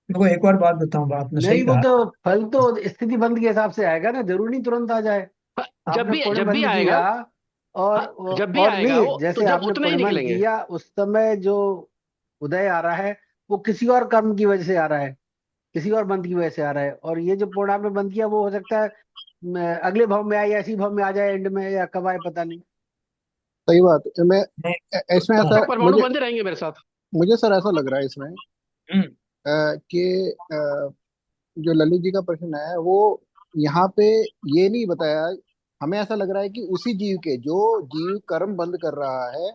देखो एक और बात बताऊं, आपने सही नहीं, वो कहा। तो फल तो स्थिति बंद के हिसाब से आएगा ना, जरूरी नहीं तुरंत आ जाए। आपने पुण्य जब भी बंद आएगा। किया, और हाँ, जब भी और आएगा नहीं, वो तो जैसे जब आपने उतने ही पुण्य बंद निकलेंगे। किया उस समय जो उदय आ रहा है, वो किसी और कर्म की वजह से आ रहा है, किसी और बंद की वजह से आ रहा है। और ये जो पुण्य आपने बंद किया वो हो सकता है अगले भाव में आए या इसी भाव में आ जाए एंड में, या कब आए पता नहीं। सही बात है। मैं नहीं। इसमें तब हाँ। ऐसा तक परमाणु मुझे बंदे रहेंगे मेरे साथ। मुझे सर ऐसा लग रहा है इसमें हम्म। कि जो ललित जी का प्रश्न है वो यहाँ पे ये नहीं बताया। हमें ऐसा लग रहा है कि उसी जीव के जो जीव कर्म बंद कर रहा है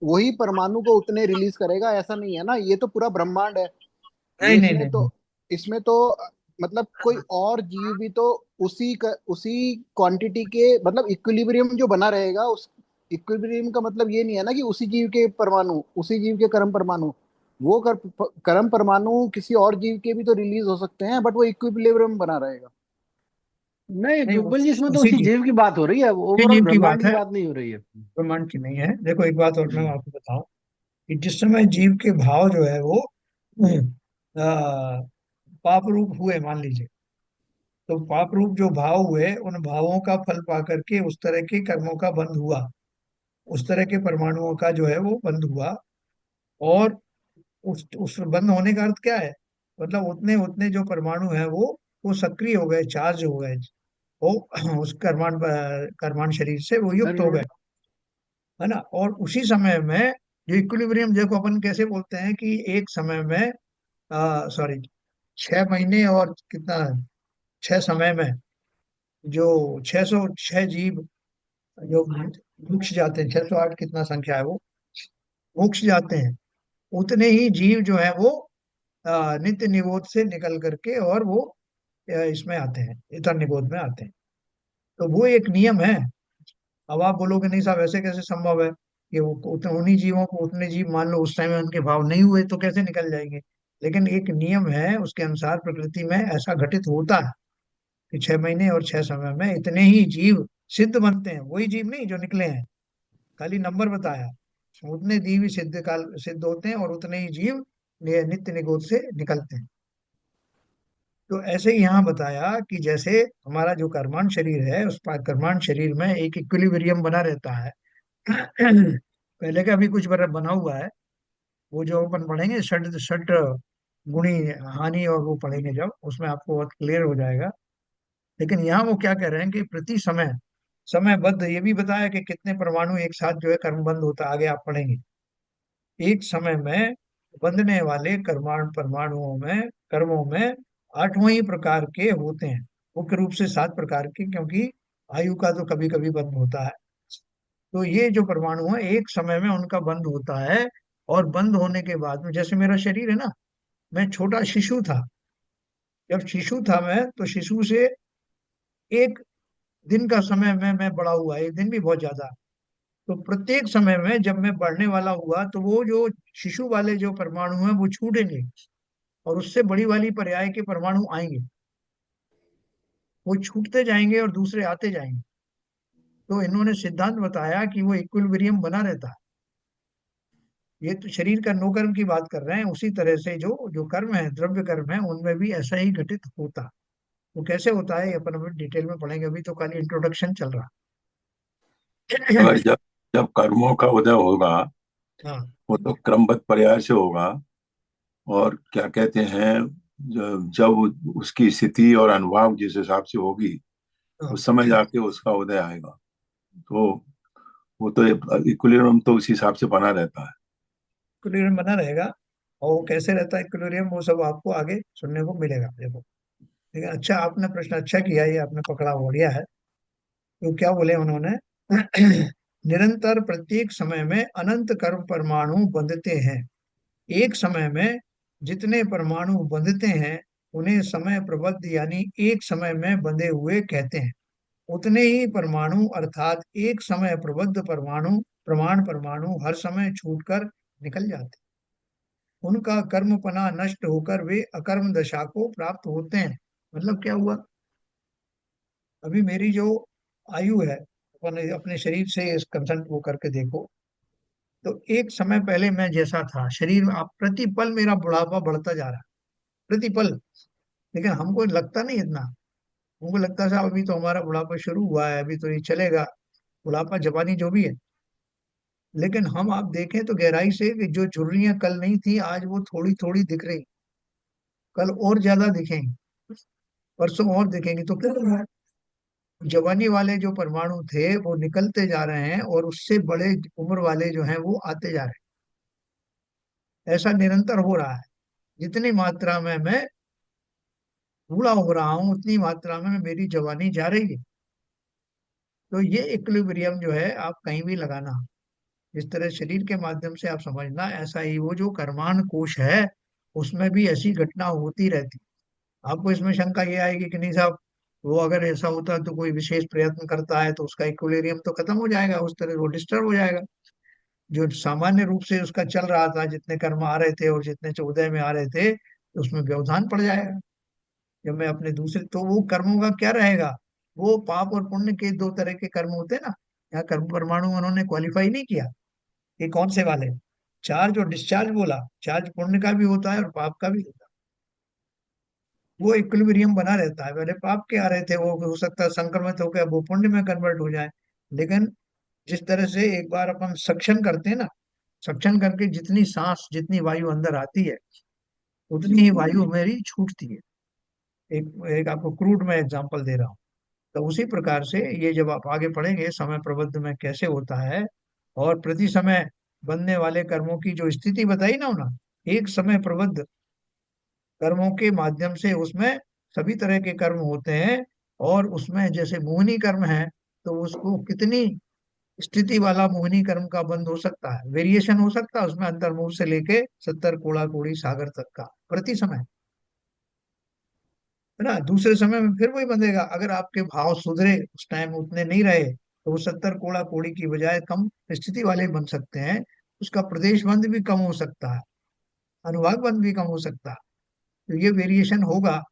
वही परमाणु को उतने रिलीज करेगा, ऐसा नहीं है ना। ये तो पूरा ब्रह्मांड है। नहीं ये नहीं नहीं नहीं। इसमें तो मतलब कोई और जीव भी तो उसी क्वांटिटी के मतलब इक्विलिब्रियम जो बना रहेगा, उस इक्विलिब्रियम का मतलब ये नहीं है ना कि उसी जीव के परमाणु, उसी जीव के कर्म परमाणु, वो कर्म परमाणु किसी और जीव के भी तो रिलीज हो सकते हैं, बट वो इक्विलिब्रियम बना रहेगा। नहीं नहीं जुगल जी, इसमें तो उसी उसी जीव, जीव की बात हो रही है, उसी ओवरऑल जीव की ब्रह्मांड बात की है, बात नहीं हो रही है। ब्रह्मांड की नहीं है। देखो एक बात और मैं हम्म। आपको बताऊं कि जिस समय जीव के भाव जो है वो पाप रूप हुए मान लीजिए, तो पाप रूप जो भाव हुए उन भावों का फल पा करके उस तरह के कर्मों का बंध हुआ, उस तरह के परमाणुओं का जो है वो बंध हुआ। और उस बंद होने का अर्थ क्या है? मतलब उतने उतने जो परमाणु है वो सक्रिय हो गए, चार्ज हो गए, वो उस कर्माण शरीर से वो युक्त हो अरे, गए, है ना। और उसी समय में जो इक्विलिब्रियम, देखो अपन कैसे बोलते हैं कि एक समय में, सॉरी, 6 महीने और कितना, 6 समय में जो 606 जीव जो मोक्ष जाते हैं, 608 कितना संख्या है वो मोक्ष जाते हैं, उतने ही जीव जो है वो नित्य निबोध से निकल करके और वो इसमें आते हैं, इतर निबोध में आते हैं। तो वो एक नियम है। अब आप बोलोगे नहीं साहब ऐसे कैसे संभव है कि वो उन्हीं जीवों को उतने जीव मान लो उस टाइम में उनके भाव नहीं हुए तो कैसे निकल जाएंगे? लेकिन एक नियम है, उसके अनुसार प्रकृति में ऐसा घटित होता है कि 6 महीने और 6 समय में इतने ही जीव सिद्ध बनते हैं, वही जीव नहीं जो निकले हैं, खाली नंबर बताया। उतने जीव ही सिद्ध काल सिद्ध होते हैं और उतने ही जीव नित्य निगोद से निकलते हैं। तो ऐसे ही यहाँ बताया कि जैसे हमारा जो कर्मांड शरीर है उस कर्मांड शरीर में एक इक्विलिब्रियम बना रहता है। पहले का भी कुछ बना हुआ है, वो जो अपन पढ़ेंगे षट षट गुणी हानि और वो पढ़ेंगे जब, उसमें आपको बहुत क्लियर हो जाएगा। लेकिन यहाँ वो क्या कह रहे हैं कि प्रति समय समयबद्ध, ये भी बताया कि कितने परमाणु एक साथ जो है कर्म बंद होता है, आगे आप पढ़ेंगे। एक समय में बंधने वाले कर्माण परमाणुओं में कर्मों में आठों ही प्रकार के होते हैं, मुख्य रूप से 7 प्रकार के, क्योंकि आयु का तो कभी कभी बंद होता है। तो ये जो परमाणु है एक समय में उनका बंद होता है। और बंद होने के बाद में जैसे मेरा शरीर है ना, मैं छोटा शिशु था, जब शिशु था मैं, तो शिशु से एक दिन का समय में मैं बढ़ा हुआ है, एक दिन भी बहुत ज्यादा। तो प्रत्येक समय में जब मैं बढ़ने वाला हुआ तो वो जो शिशु वाले जो परमाणु हैं वो छूटेंगे, और उससे बड़ी वाली पर्याय के परमाणु आएंगे। वो छूटते जाएंगे और दूसरे आते जाएंगे। तो इन्होंने सिद्धांत बताया कि वो इक्विलिब्रियम बना रहता है। ये तो शरीर का नो कर्म की बात कर रहे हैं, उसी तरह से जो जो कर्म है, द्रव्य कर्म है, उनमें भी ऐसा ही घटित होता। वो कैसे होता है ये अपन अभी डिटेल में पढ़ेंगे, अभी तो खाली इंट्रोडक्शन चल रहा। अगर जब जब कर्मों का उदय होगा, हाँ वो तो क्रमबद्ध पर्याय से होगा। और क्या कहते हैं, जब उसकी स्थिति और अनुभाव जिस हिसाब से होगी, हाँ, उस समय जाके उसका उदय आएगा। तो वो तो इक्विलिब्रियम तो उस हिसाब से बना रहता है। इक्विलिब्रियम बना रहेगा। और वो कैसे रहता है इक्विलिब्रियम, वो सब आपको आगे सुनने को मिलेगा, देखो। ठीक है, अच्छा आपने प्रश्न अच्छा किया, ये आपने पकड़ा, बढ़िया है। तो क्या बोले उन्होंने? निरंतर प्रत्येक समय में अनंत कर्म परमाणु बंधते हैं। एक समय में जितने परमाणु बंधते हैं उन्हें समय प्रबद्ध यानी एक समय में बंधे हुए कहते हैं। उतने ही परमाणु अर्थात एक समय प्रबद्ध परमाणु, प्रमाण परमाणु हर समय छूटकर निकल जाते हैं। उनका कर्मपना नष्ट होकर वे अकर्म दशा को प्राप्त होते हैं। मतलब क्या हुआ? अभी मेरी जो आयु है, अपने अपने शरीर से इस कंसल्ट वो करके देखो, तो एक समय पहले मैं जैसा था शरीर में, आप प्रतिपल मेरा बुढ़ापा बढ़ता जा रहा है, प्रतिपल। लेकिन हमको लगता नहीं इतना। हमको लगता है साहब अभी तो हमारा बुढ़ापा शुरू हुआ है, अभी तो ये चलेगा, बुढ़ापा जवानी जो भी है। लेकिन हम आप देखें तो गहराई से कि जो झुर्रियां कल नहीं थी आज वो थोड़ी थोड़ी दिख रही, कल और ज्यादा दिखेंगी, परसों और दिखेंगी। तो क्या है? जवानी वाले जो परमाणु थे वो निकलते जा रहे हैं और उससे बड़े उम्र वाले जो हैं वो आते जा रहे हैं। ऐसा निरंतर हो रहा है। जितनी मात्रा में मैं बूढ़ा हो रहा हूँ उतनी मात्रा में मेरी जवानी जा रही है। तो ये इक्विलिब्रियम जो है आप कहीं भी लगाना, जिस तरह शरीर के माध्यम से आप समझना, ऐसा ही वो जो कर्माण कोश है उसमें भी ऐसी घटना होती रहती। आपको इसमें शंका ये आएगी कि नहीं साहब, वो अगर ऐसा होता तो कोई विशेष प्रयत्न करता है तो उसका इक्विलिब्रियम तो खत्म हो जाएगा, उस तरह वो डिस्टर्ब हो जाएगा। जो सामान्य रूप से उसका चल रहा था, जितने कर्म आ रहे थे और जितने चौदह में आ रहे थे, तो उसमें व्यवधान पड़ जाएगा। जब मैं अपने दूसरे, तो वो कर्मों का क्या रहेगा? वो पाप और पुण्य के दो तरह के कर्म होते हैं ना। यहाँ कर्म परमाणु उन्होंने क्वालिफाई नहीं किया। ये कौन से वाले? चार्ज और डिस्चार्ज बोला। चार्ज पुण्य का भी होता है और पाप का भी होता है। वो इक्विलिब्रियम बना रहता है। पहले पाप के आ रहे थे, वो हो सकता है संक्रमित होकर वो पुण्य में कन्वर्ट हो जाए। लेकिन जिस तरह से एक बार अपन सक्शन करते हैं ना, सक्शन करके जितनी सांस, जितनी वायु अंदर आती है उतनी ही वायु मेरी छूटती है। एक एक आपको क्रूड में एग्जांपल दे रहा हूँ। तो उसी प्रकार से ये जब आप आगे पढ़ेंगे समय प्रबंध में कैसे होता है, और प्रति समय बनने वाले कर्मों की जो स्थिति बताई ना उन्होंने, एक समय प्रबद्ध कर्मों के माध्यम से उसमें सभी तरह के कर्म होते हैं। और उसमें जैसे मोहिनी कर्म है, तो उसको कितनी स्थिति वाला मोहिनी कर्म का बंध हो सकता है, वेरिएशन हो सकता है उसमें, अंतर्मुख से लेके 70 कोड़ा कोड़ी सागर तक का प्रति समय, है ना। दूसरे समय में फिर वही बंधेगा। अगर आपके भाव सुधरे, उस टाइम उतने नहीं रहे, तो वो 70 कोड़ा कोड़ी की बजाय कम स्थिति वाले बन सकते हैं। उसका प्रदेश बंध भी कम हो सकता है, अनुभाग बंध भी कम हो सकता है। तो ये वेरिएशन होगा।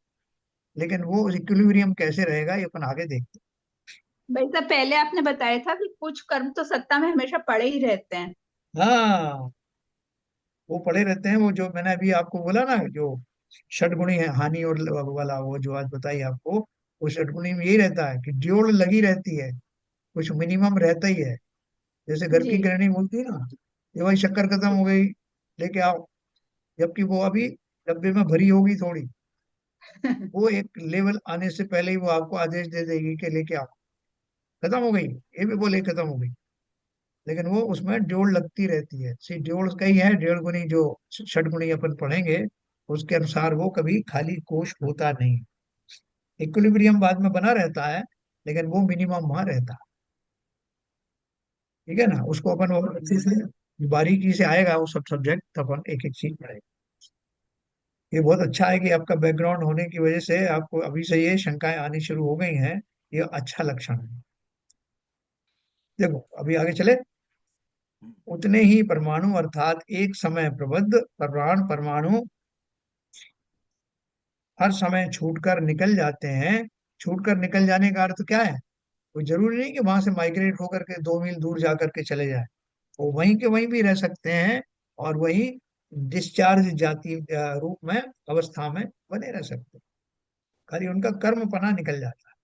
लेकिन वो इक्विलिब्रियम कैसे रहेगा ये अपन आगे देखते भाई साहब, पहले आपने बताया था कि कुछ कर्म तो सत्ता में हमेशा पड़े ही रहते हैं। हैं। हाँ, वो पड़े रहते हैं। वो जो मैंने अभी आपको बोला ना, जो षटगुणी है, हानि और वाला, वो जो आज बताई आपको, वो षटगुणी में यही रहता है कि जोड़ लगी रहती है, कुछ मिनिमम रहता ही है। जैसे घर जी। की गृहिणी बोलती है ना, ये भाई शक्कर खत्म हो गई, लेके आओ, जबकि वो अभी डब्बे में भरी होगी थोड़ी। वो एक लेवल आने से पहले ही वो आपको आदेश दे देगी कि लेके आओ, खत्म हो गई, ये भी बोले खत्म हो गई। लेकिन वो उसमें जोड़ लगती रहती है। सी जोड़ कई है, डेढ़ गुनी जो षटगुणी अपन पढ़ेंगे, उसके अनुसार वो कभी खाली कोश होता नहीं। इक्विलिब्रियम बाद में बना रहता है, लेकिन वो मिनिमम वहां रहता है। ठीक है ना, उसको अपन और अच्छे से बारीकी से आएगा वो सब सब्जेक्ट, अपन एक एक चीज पढ़ेंगे। ये बहुत अच्छा है कि आपका बैकग्राउंड होने की वजह से आपको अभी से ये शंकाएं आनी शुरू हो गई हैं ये अच्छा लक्षण है। देखो अभी आगे चले। उतने ही परमाणु अर्थात एक समय प्रबद्ध परमाणु हर समय छूटकर निकल जाते हैं। छूटकर निकल जाने का अर्थ क्या है? वो जरूरी नहीं कि वहां से माइग्रेट होकर के 2 मील दूर जा करके चले जाए। वो वहीं के वहीं भी रह सकते हैं और वही डिस्चार्ज जाति रूप में अवस्था में बने रह सकते हैं। खाली उनका कर्मपना निकल जाता है।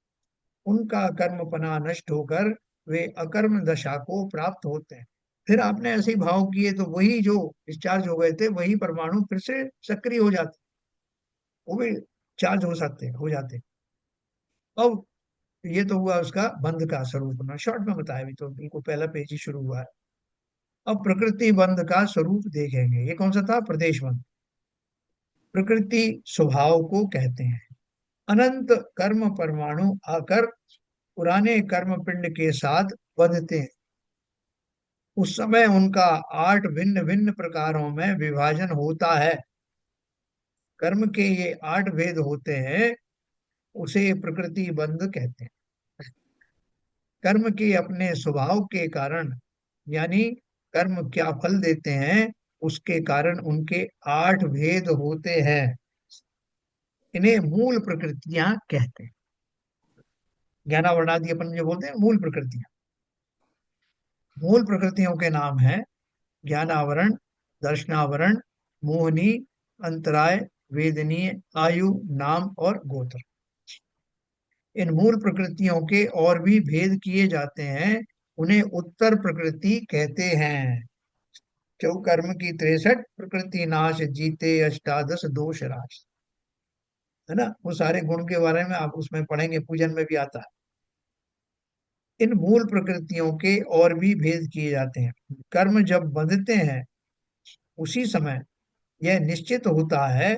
उनका कर्मपना नष्ट होकर वे अकर्म दशा को प्राप्त होते हैं। फिर आपने ऐसे ही भाव किए तो वही जो डिस्चार्ज हो गए थे वही परमाणु फिर से सक्रिय हो जाते, वो भी चार्ज हो जाते। अब ये तो हुआ उसका बंध का स्वरूप होना, शॉर्ट में बताया, भी तो बिल्कुल पहला पेज ही शुरू हुआ है। अब प्रकृति बंध का स्वरूप देखेंगे। ये कौन सा था? प्रदेश बंध। प्रकृति स्वभाव को कहते हैं। अनंत कर्म परमाणु आकर पुराने कर्म पिंड के साथ बंधते हैं। उस समय उनका 8 भिन्न भिन्न प्रकारों में विभाजन होता है। कर्म के ये 8 भेद होते हैं, उसे प्रकृति बंध कहते हैं। कर्म के अपने स्वभाव के कारण, यानी कर्म क्या फल देते हैं उसके कारण उनके 8 भेद होते हैं। इन्हें मूल प्रकृतियां कहते हैं। ज्ञानावरणादि अपन जो बोलते हैं मूल प्रकृतियां। मूल प्रकृतियों के नाम है ज्ञानावरण, दर्शनावरण, मोहनी, अंतराय, वेदनीय, आयु, नाम और गोत्र। इन मूल प्रकृतियों के और भी भेद किए जाते हैं। उन्हें उत्तर प्रकृति कहते हैं। क्यों? कर्म की 63 प्रकृति नाश जीते अष्टादश दोष राश, है ना? वो सारे गुण के बारे में आप उसमें पढ़ेंगे, पूजन में भी आता है। इन मूल प्रकृतियों के और भी भेद किए जाते हैं। कर्म जब बंधते हैं उसी समय यह निश्चित होता है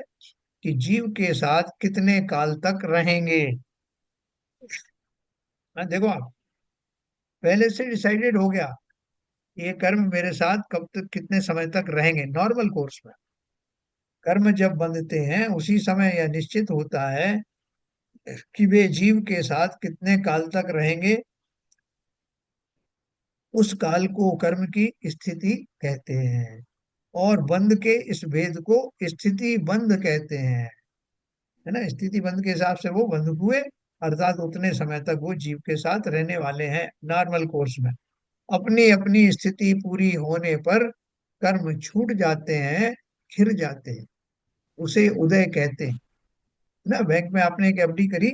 कि जीव के साथ कितने काल तक रहेंगे। देखो आप, पहले से डिसाइडेड हो गया ये कर्म मेरे साथ कब तक कितने समय तक रहेंगे। नॉर्मल कोर्स में कर्म जब बंधते हैं उसी समय यह निश्चित होता है कि वे जीव के साथ कितने काल तक रहेंगे। उस काल को कर्म की स्थिति कहते हैं और बंध के इस भेद को स्थिति बंध कहते हैं, है ना? स्थिति बंध के हिसाब से वो बंध हुए, अर्थात उतने समय तक वो जीव के साथ रहने वाले हैं नॉर्मल कोर्स में। अपनी अपनी स्थिति पूरी होने पर कर्म छूट जाते हैं, खिर जाते हैं, उसे उदय कहते हैं। ना, बैंक में आपने एक एफडी करी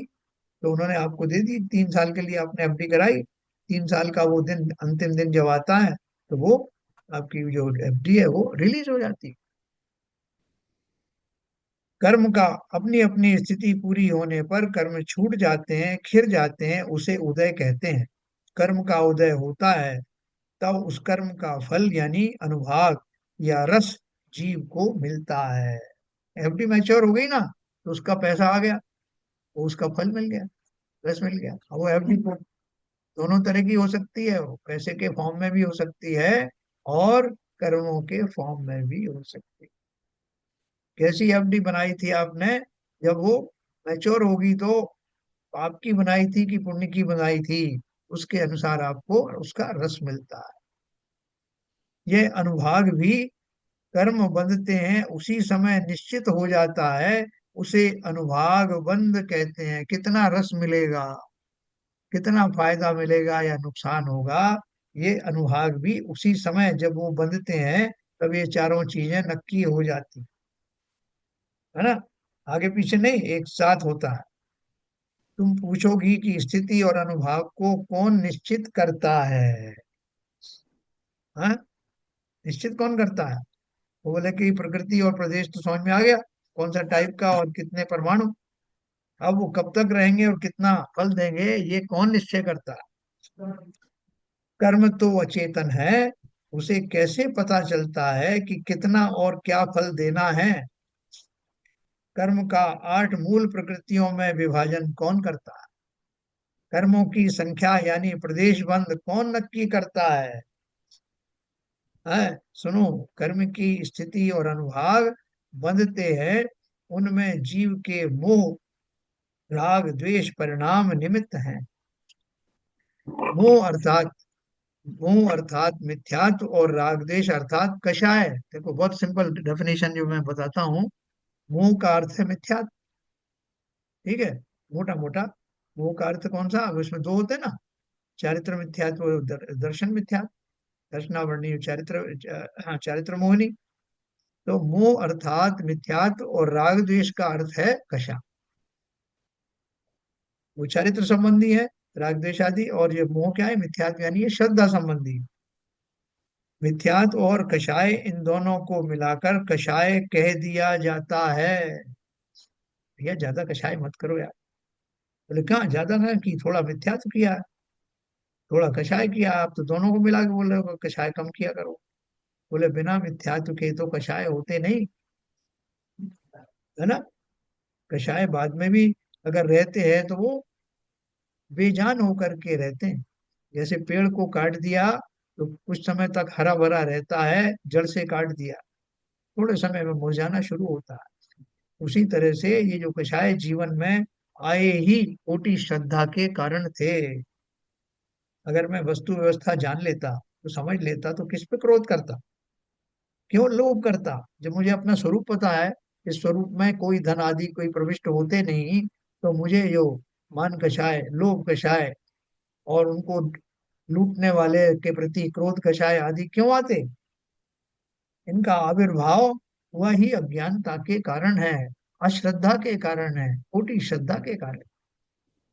तो उन्होंने आपको दे दी, 3 साल के लिए आपने एफडी कराई। 3 साल का वो दिन, अंतिम दिन जब आता है तो वो आपकी जो एफडी है वो रिलीज हो जाती है। कर्म का अपनी अपनी स्थिति पूरी होने पर कर्म छूट जाते हैं, खिर जाते हैं, उसे उदय कहते हैं। कर्म का उदय होता है तब उस कर्म का फल यानी अनुभाग या रस जीव को मिलता है। एफडी मैच्योर हो गई ना, तो उसका पैसा आ गया, वो उसका फल मिल गया, रस मिल गया। अब वो एफडी को दोनों तरह की हो सकती है, वो पैसे के फॉर्म में भी हो सकती है और कर्मों के फॉर्म में भी हो सकती है। कैसी एफडी बनाई थी आपने? जब वो मैच्योर होगी तो पाप की बनाई थी कि पुण्य की बनाई थी, उसके अनुसार आपको उसका रस मिलता है। यह अनुभाग भी कर्म बंधते हैं उसी समय निश्चित हो जाता है, उसे अनुभाग बंध कहते हैं। कितना रस मिलेगा, कितना फायदा मिलेगा या नुकसान होगा, ये अनुभाग भी उसी समय जब वो बंधते हैं तब ये चारों चीजें नक्की हो जाती, है ना? आगे पीछे नहीं, एक साथ होता है। तुम पूछोगी कि स्थिति और अनुभाग को कौन निश्चित करता है? हाँ, निश्चित कौन करता है? वो बोले कि प्रकृति और प्रदेश तो समझ में आ गया, कौन सा टाइप का और कितने परमाणु। अब वो कब तक रहेंगे और कितना फल देंगे ये कौन निश्चय करता है? कर्म तो अचेतन है, उसे कैसे पता चलता है कि कितना और क्या फल देना है? कर्म का 8 मूल प्रकृतियों में विभाजन कौन करता है? कर्मों की संख्या यानी प्रदेश बंध कौन नक्की करता है? सुनो, कर्म की स्थिति और अनुभाग बंधते हैं, उनमें जीव के मोह, राग, द्वेष परिणाम निमित्त हैं। मोह मोह अर्थात मिथ्यात्व और राग द्वेष अर्थात कषाय। देखो बहुत सिंपल डेफिनेशन जो मैं बताता हूँ। मोह का अर्थ है मिथ्यात्व, ठीक है, मोटा मोटा। मोह का अर्थ कौन सा, अब इसमें दो होते हैं ना, चारित्र मिथ्यात्व और दर्शन मिथ्यात्व। दर्शनावरणी चारित्र, हाँ, चारित्र मोहिनी। तो मोह अर्थात मिथ्यात्व और राग द्वेष का अर्थ है कषा। वो चारित्र संबंधी है, राग द्वेष आदि, और ये मोह क्या है, मिथ्यात्व यानी ये श्रद्धा संबंधी। मिथ्यात्व और कषाय, इन दोनों को मिलाकर कषाय कह दिया जाता है। भैया ज्यादा कषाय मत करो यार। बोले कहाँ ज्यादा ना कि थोड़ा मिथ्यात्व किया, थोड़ा कषाय किया, आप तो दोनों को मिला के बोल रहे हो कि कषाय कम किया करो। बोले बिना मिथ्यात्व के तो कषाय होते नहीं, है ना। कषाय बाद में भी अगर रहते हैं तो वो बेजान होकर के रहते हैं। जैसे पेड़ को काट दिया तो कुछ समय तक हरा भरा रहता है, जड़ से काट दिया थोड़े समय में मुरझाना शुरू होता है। उसी तरह से ये जो कषाय जीवन में आए ही खोटी श्रद्धा के कारण थे। अगर मैं वस्तु व्यवस्था जान लेता तो समझ लेता तो किस पे क्रोध करता, क्यों लोभ करता। जब मुझे अपना स्वरूप पता है, इस स्वरूप में कोई धन आदि कोई प्रविष्ट होते नहीं, तो मुझे जो मान कषाय, लोभ कषाय और उनको लूटने वाले के प्रति क्रोध कषाय आदि क्यों आते। इनका आविर्भाव हुआ ही अज्ञानता के कारण है, अश्रद्धा के कारण है, खोटी श्रद्धा के कारण।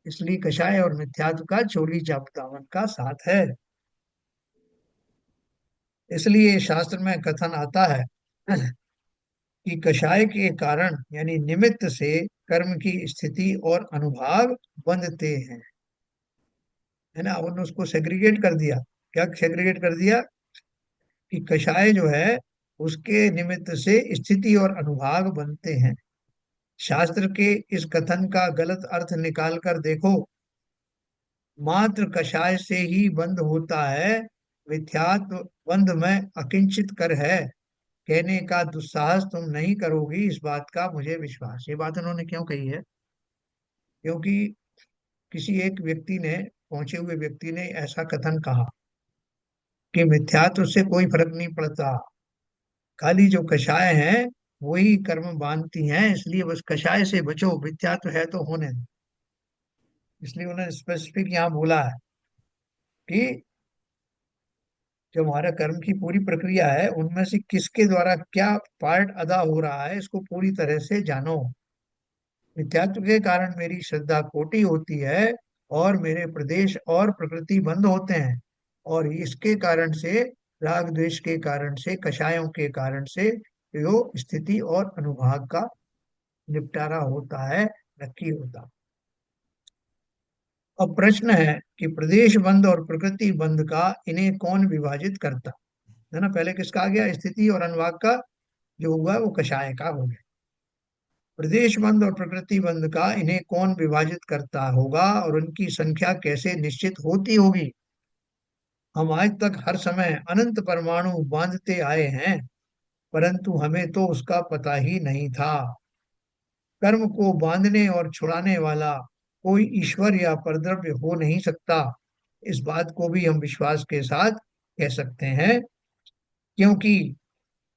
इसलिए कषाय और मिथ्यात्व का चोली चाप्तावन का साथ है। इसलिए शास्त्र में कथन आता है कि कषाय के कारण यानी निमित्त से कर्म की स्थिति और अनुभाग बंधते हैं, है ना। उन्होंने उसको सेग्रीगेट कर दिया। क्या सेग्रीगेट कर दिया कि कषाय जो है उसके निमित्त से स्थिति और अनुभाग बनते हैं। शास्त्र के इस कथन का गलत अर्थ निकाल कर देखो, मात्र कषाय से ही बंध होता है, मिथ्यात्व बंध में अकिंचित कर है। कहने का दुस्साहस तुम नहीं करोगी, इस बात का मुझे विश्वास। ये बात उन्होंने क्यों कही है, क्योंकि किसी एक व्यक्ति ने, पहुंचे हुए व्यक्ति ने ऐसा कथन कहा कि मिथ्यात्व से कोई फर्क नहीं पड़ता, खाली जो कषाय हैं वही कर्म बांधती हैं, इसलिए बस कषाय से बचो, मिथ्यात्व है तो होने दो। इसलिए उन्होंने स्पेसिफिक यहाँ बोला है कि जो हमारा कर्म की पूरी प्रक्रिया है उनमें से किसके द्वारा क्या पार्ट अदा हो रहा है, इसको पूरी तरह से जानो। मिथ्यात्व के कारण मेरी श्रद्धा खोटी होती है और मेरे प्रदेश और प्रकृति बंद होते हैं, और इसके कारण से, राग द्वेष के कारण से, कषायों के कारण से जो स्थिति और अनुभाग का निपटारा होता है, नक्की होता। अब प्रश्न है कि प्रदेश बंद और प्रकृति बंद का इन्हें कौन विभाजित करता, है ना। पहले किसका आ गया, स्थिति और अनुभाग का जो हुआ वो कषाय का हो गया। प्रदेश बंद और प्रकृति बंद का इन्हें कौन विभाजित करता होगा और उनकी संख्या कैसे निश्चित होती होगी। हम आज तक हर समय अनंत परमाणु बांधते आए हैं, परंतु हमें तो उसका पता ही नहीं था। कर्म को बांधने और छुड़ाने वाला कोई ईश्वर या परद्रव्य हो नहीं सकता, इस बात को भी हम विश्वास के साथ कह सकते हैं, क्योंकि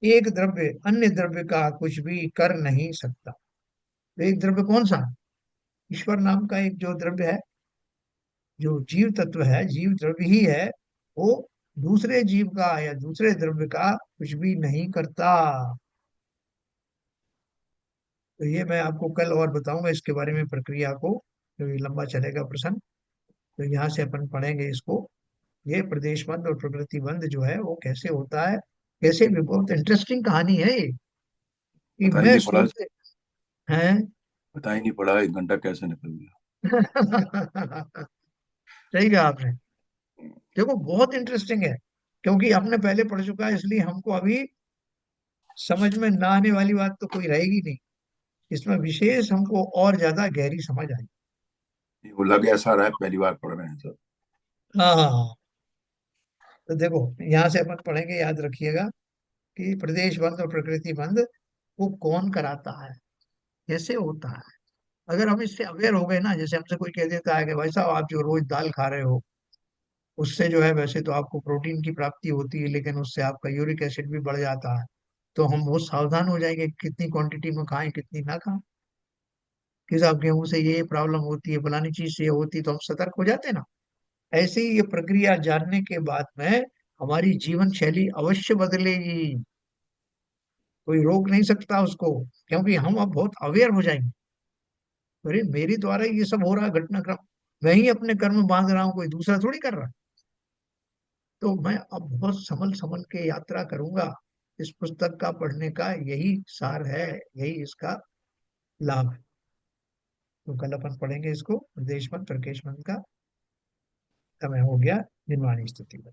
एक द्रव्य अन्य द्रव्य का कुछ भी कर नहीं सकता। तो एक द्रव्य कौन सा, ईश्वर नाम का एक जो द्रव्य है, जो जीव तत्व है, जीव द्रव्य ही है, वो दूसरे जीव का या दूसरे द्रव्य का कुछ भी नहीं करता। तो ये मैं आपको कल और बताऊंगा इसके बारे में प्रक्रिया को, तो ये लंबा चलेगा प्रसंग। तो यहाँ से अपन पढ़ेंगे इसको, ये प्रदेश बंद और प्रकृति बंद जो है वो कैसे होता है, कैसे भी। बहुत इंटरेस्टिंग कहानी है ये, कि पता ही मैं नहीं पड़ा, सोचते हैं पता ही नहीं पड़ा एक घंटा कैसे निकल गया। सही कहा आपने। देखो बहुत इंटरेस्टिंग है, क्योंकि हमने पहले पढ़ चुका है, इसलिए हमको अभी समझ में ना आने वाली बात तो कोई रहेगी नहीं। इसमें विशेष हमको और ज्यादा गहरी समझ आई। वो लग ऐसा रहा है पहली बार पढ़ रहे हैं सब। हाँ हाँ हाँ। तो देखो यहाँ से अपन पढ़ेंगे, याद रखिएगा कि प्रदेश बंद और प्रकृति बंद वो कौन कराता है, कैसे होता है। अगर हम इससे अवेयर हो गए ना, जैसे हमसे कोई कह देता है कि भाई साहब आप जो रोज दाल खा रहे हो, उससे जो है वैसे तो आपको प्रोटीन की प्राप्ति होती है, लेकिन उससे आपका यूरिक एसिड भी बढ़ जाता है। तो हम बहुत सावधान हो जाएंगे कि कितनी क्वांटिटी में खाएं कितनी ना खाएं। कि साहब गेहूं से ये प्रॉब्लम होती है, फलानी चीज से ये होती है, तो हम सतर्क हो जाते हैं ना। ऐसे ही ये प्रक्रिया जानने के बाद में हमारी जीवन शैली अवश्य बदलेगी। कोई रोक नहीं सकता उसको, क्योंकि हम अब बहुत अवेयर हो जाएंगे। अरे मेरे द्वारा ये सब हो रहा है घटनाक्रम, मैं ही अपने कर्म बांध रहा हूँ, कोई दूसरा थोड़ी कर रहा है। तो मैं अब बहुत संभल संभल के यात्रा करूंगा। इस पुस्तक का पढ़ने का यही सार है, यही इसका लाभ है। तो कल अपन पढ़ेंगे इसको, देशमत प्रकेशमत का। समय हो गया निर्माणी स्थिति में।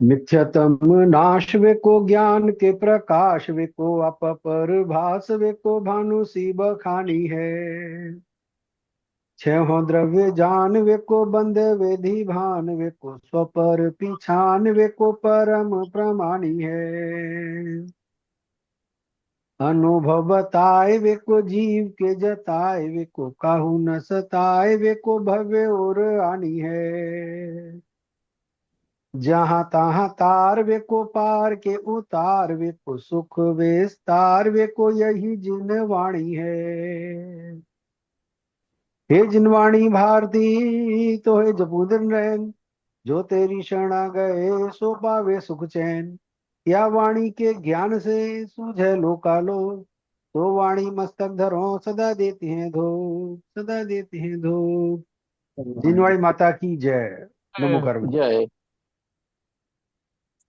मिथ्यतम नाश वे को ज्ञान के प्रकाश वे को अपपर भास वे को भानु सी बखानी है। छह द्रव्य जान वे को बंद वेधि भान वे को स्वपर पिछान वे को परम प्रमाणी है। अनुभव बताए वे को जीव के जताए वे को काहू न सताए वे को भव्य और आनी है। जहां तहां तार वे को पार के उतार वे को सुख विस्तार वे को यही जिन वाणी है। हे जिनवाणी भारती तो हे जपूदर नयन, जो तेरी शरणा गए सो पावे सुख चैन। या वाणी के ज्ञान से सूझे लोकालो, तो वाणी मस्तक धरो सदा देती हैं धूप, सदा देती हैं धूप। जिनवाणी माता की जय। नमो कर्म। जय।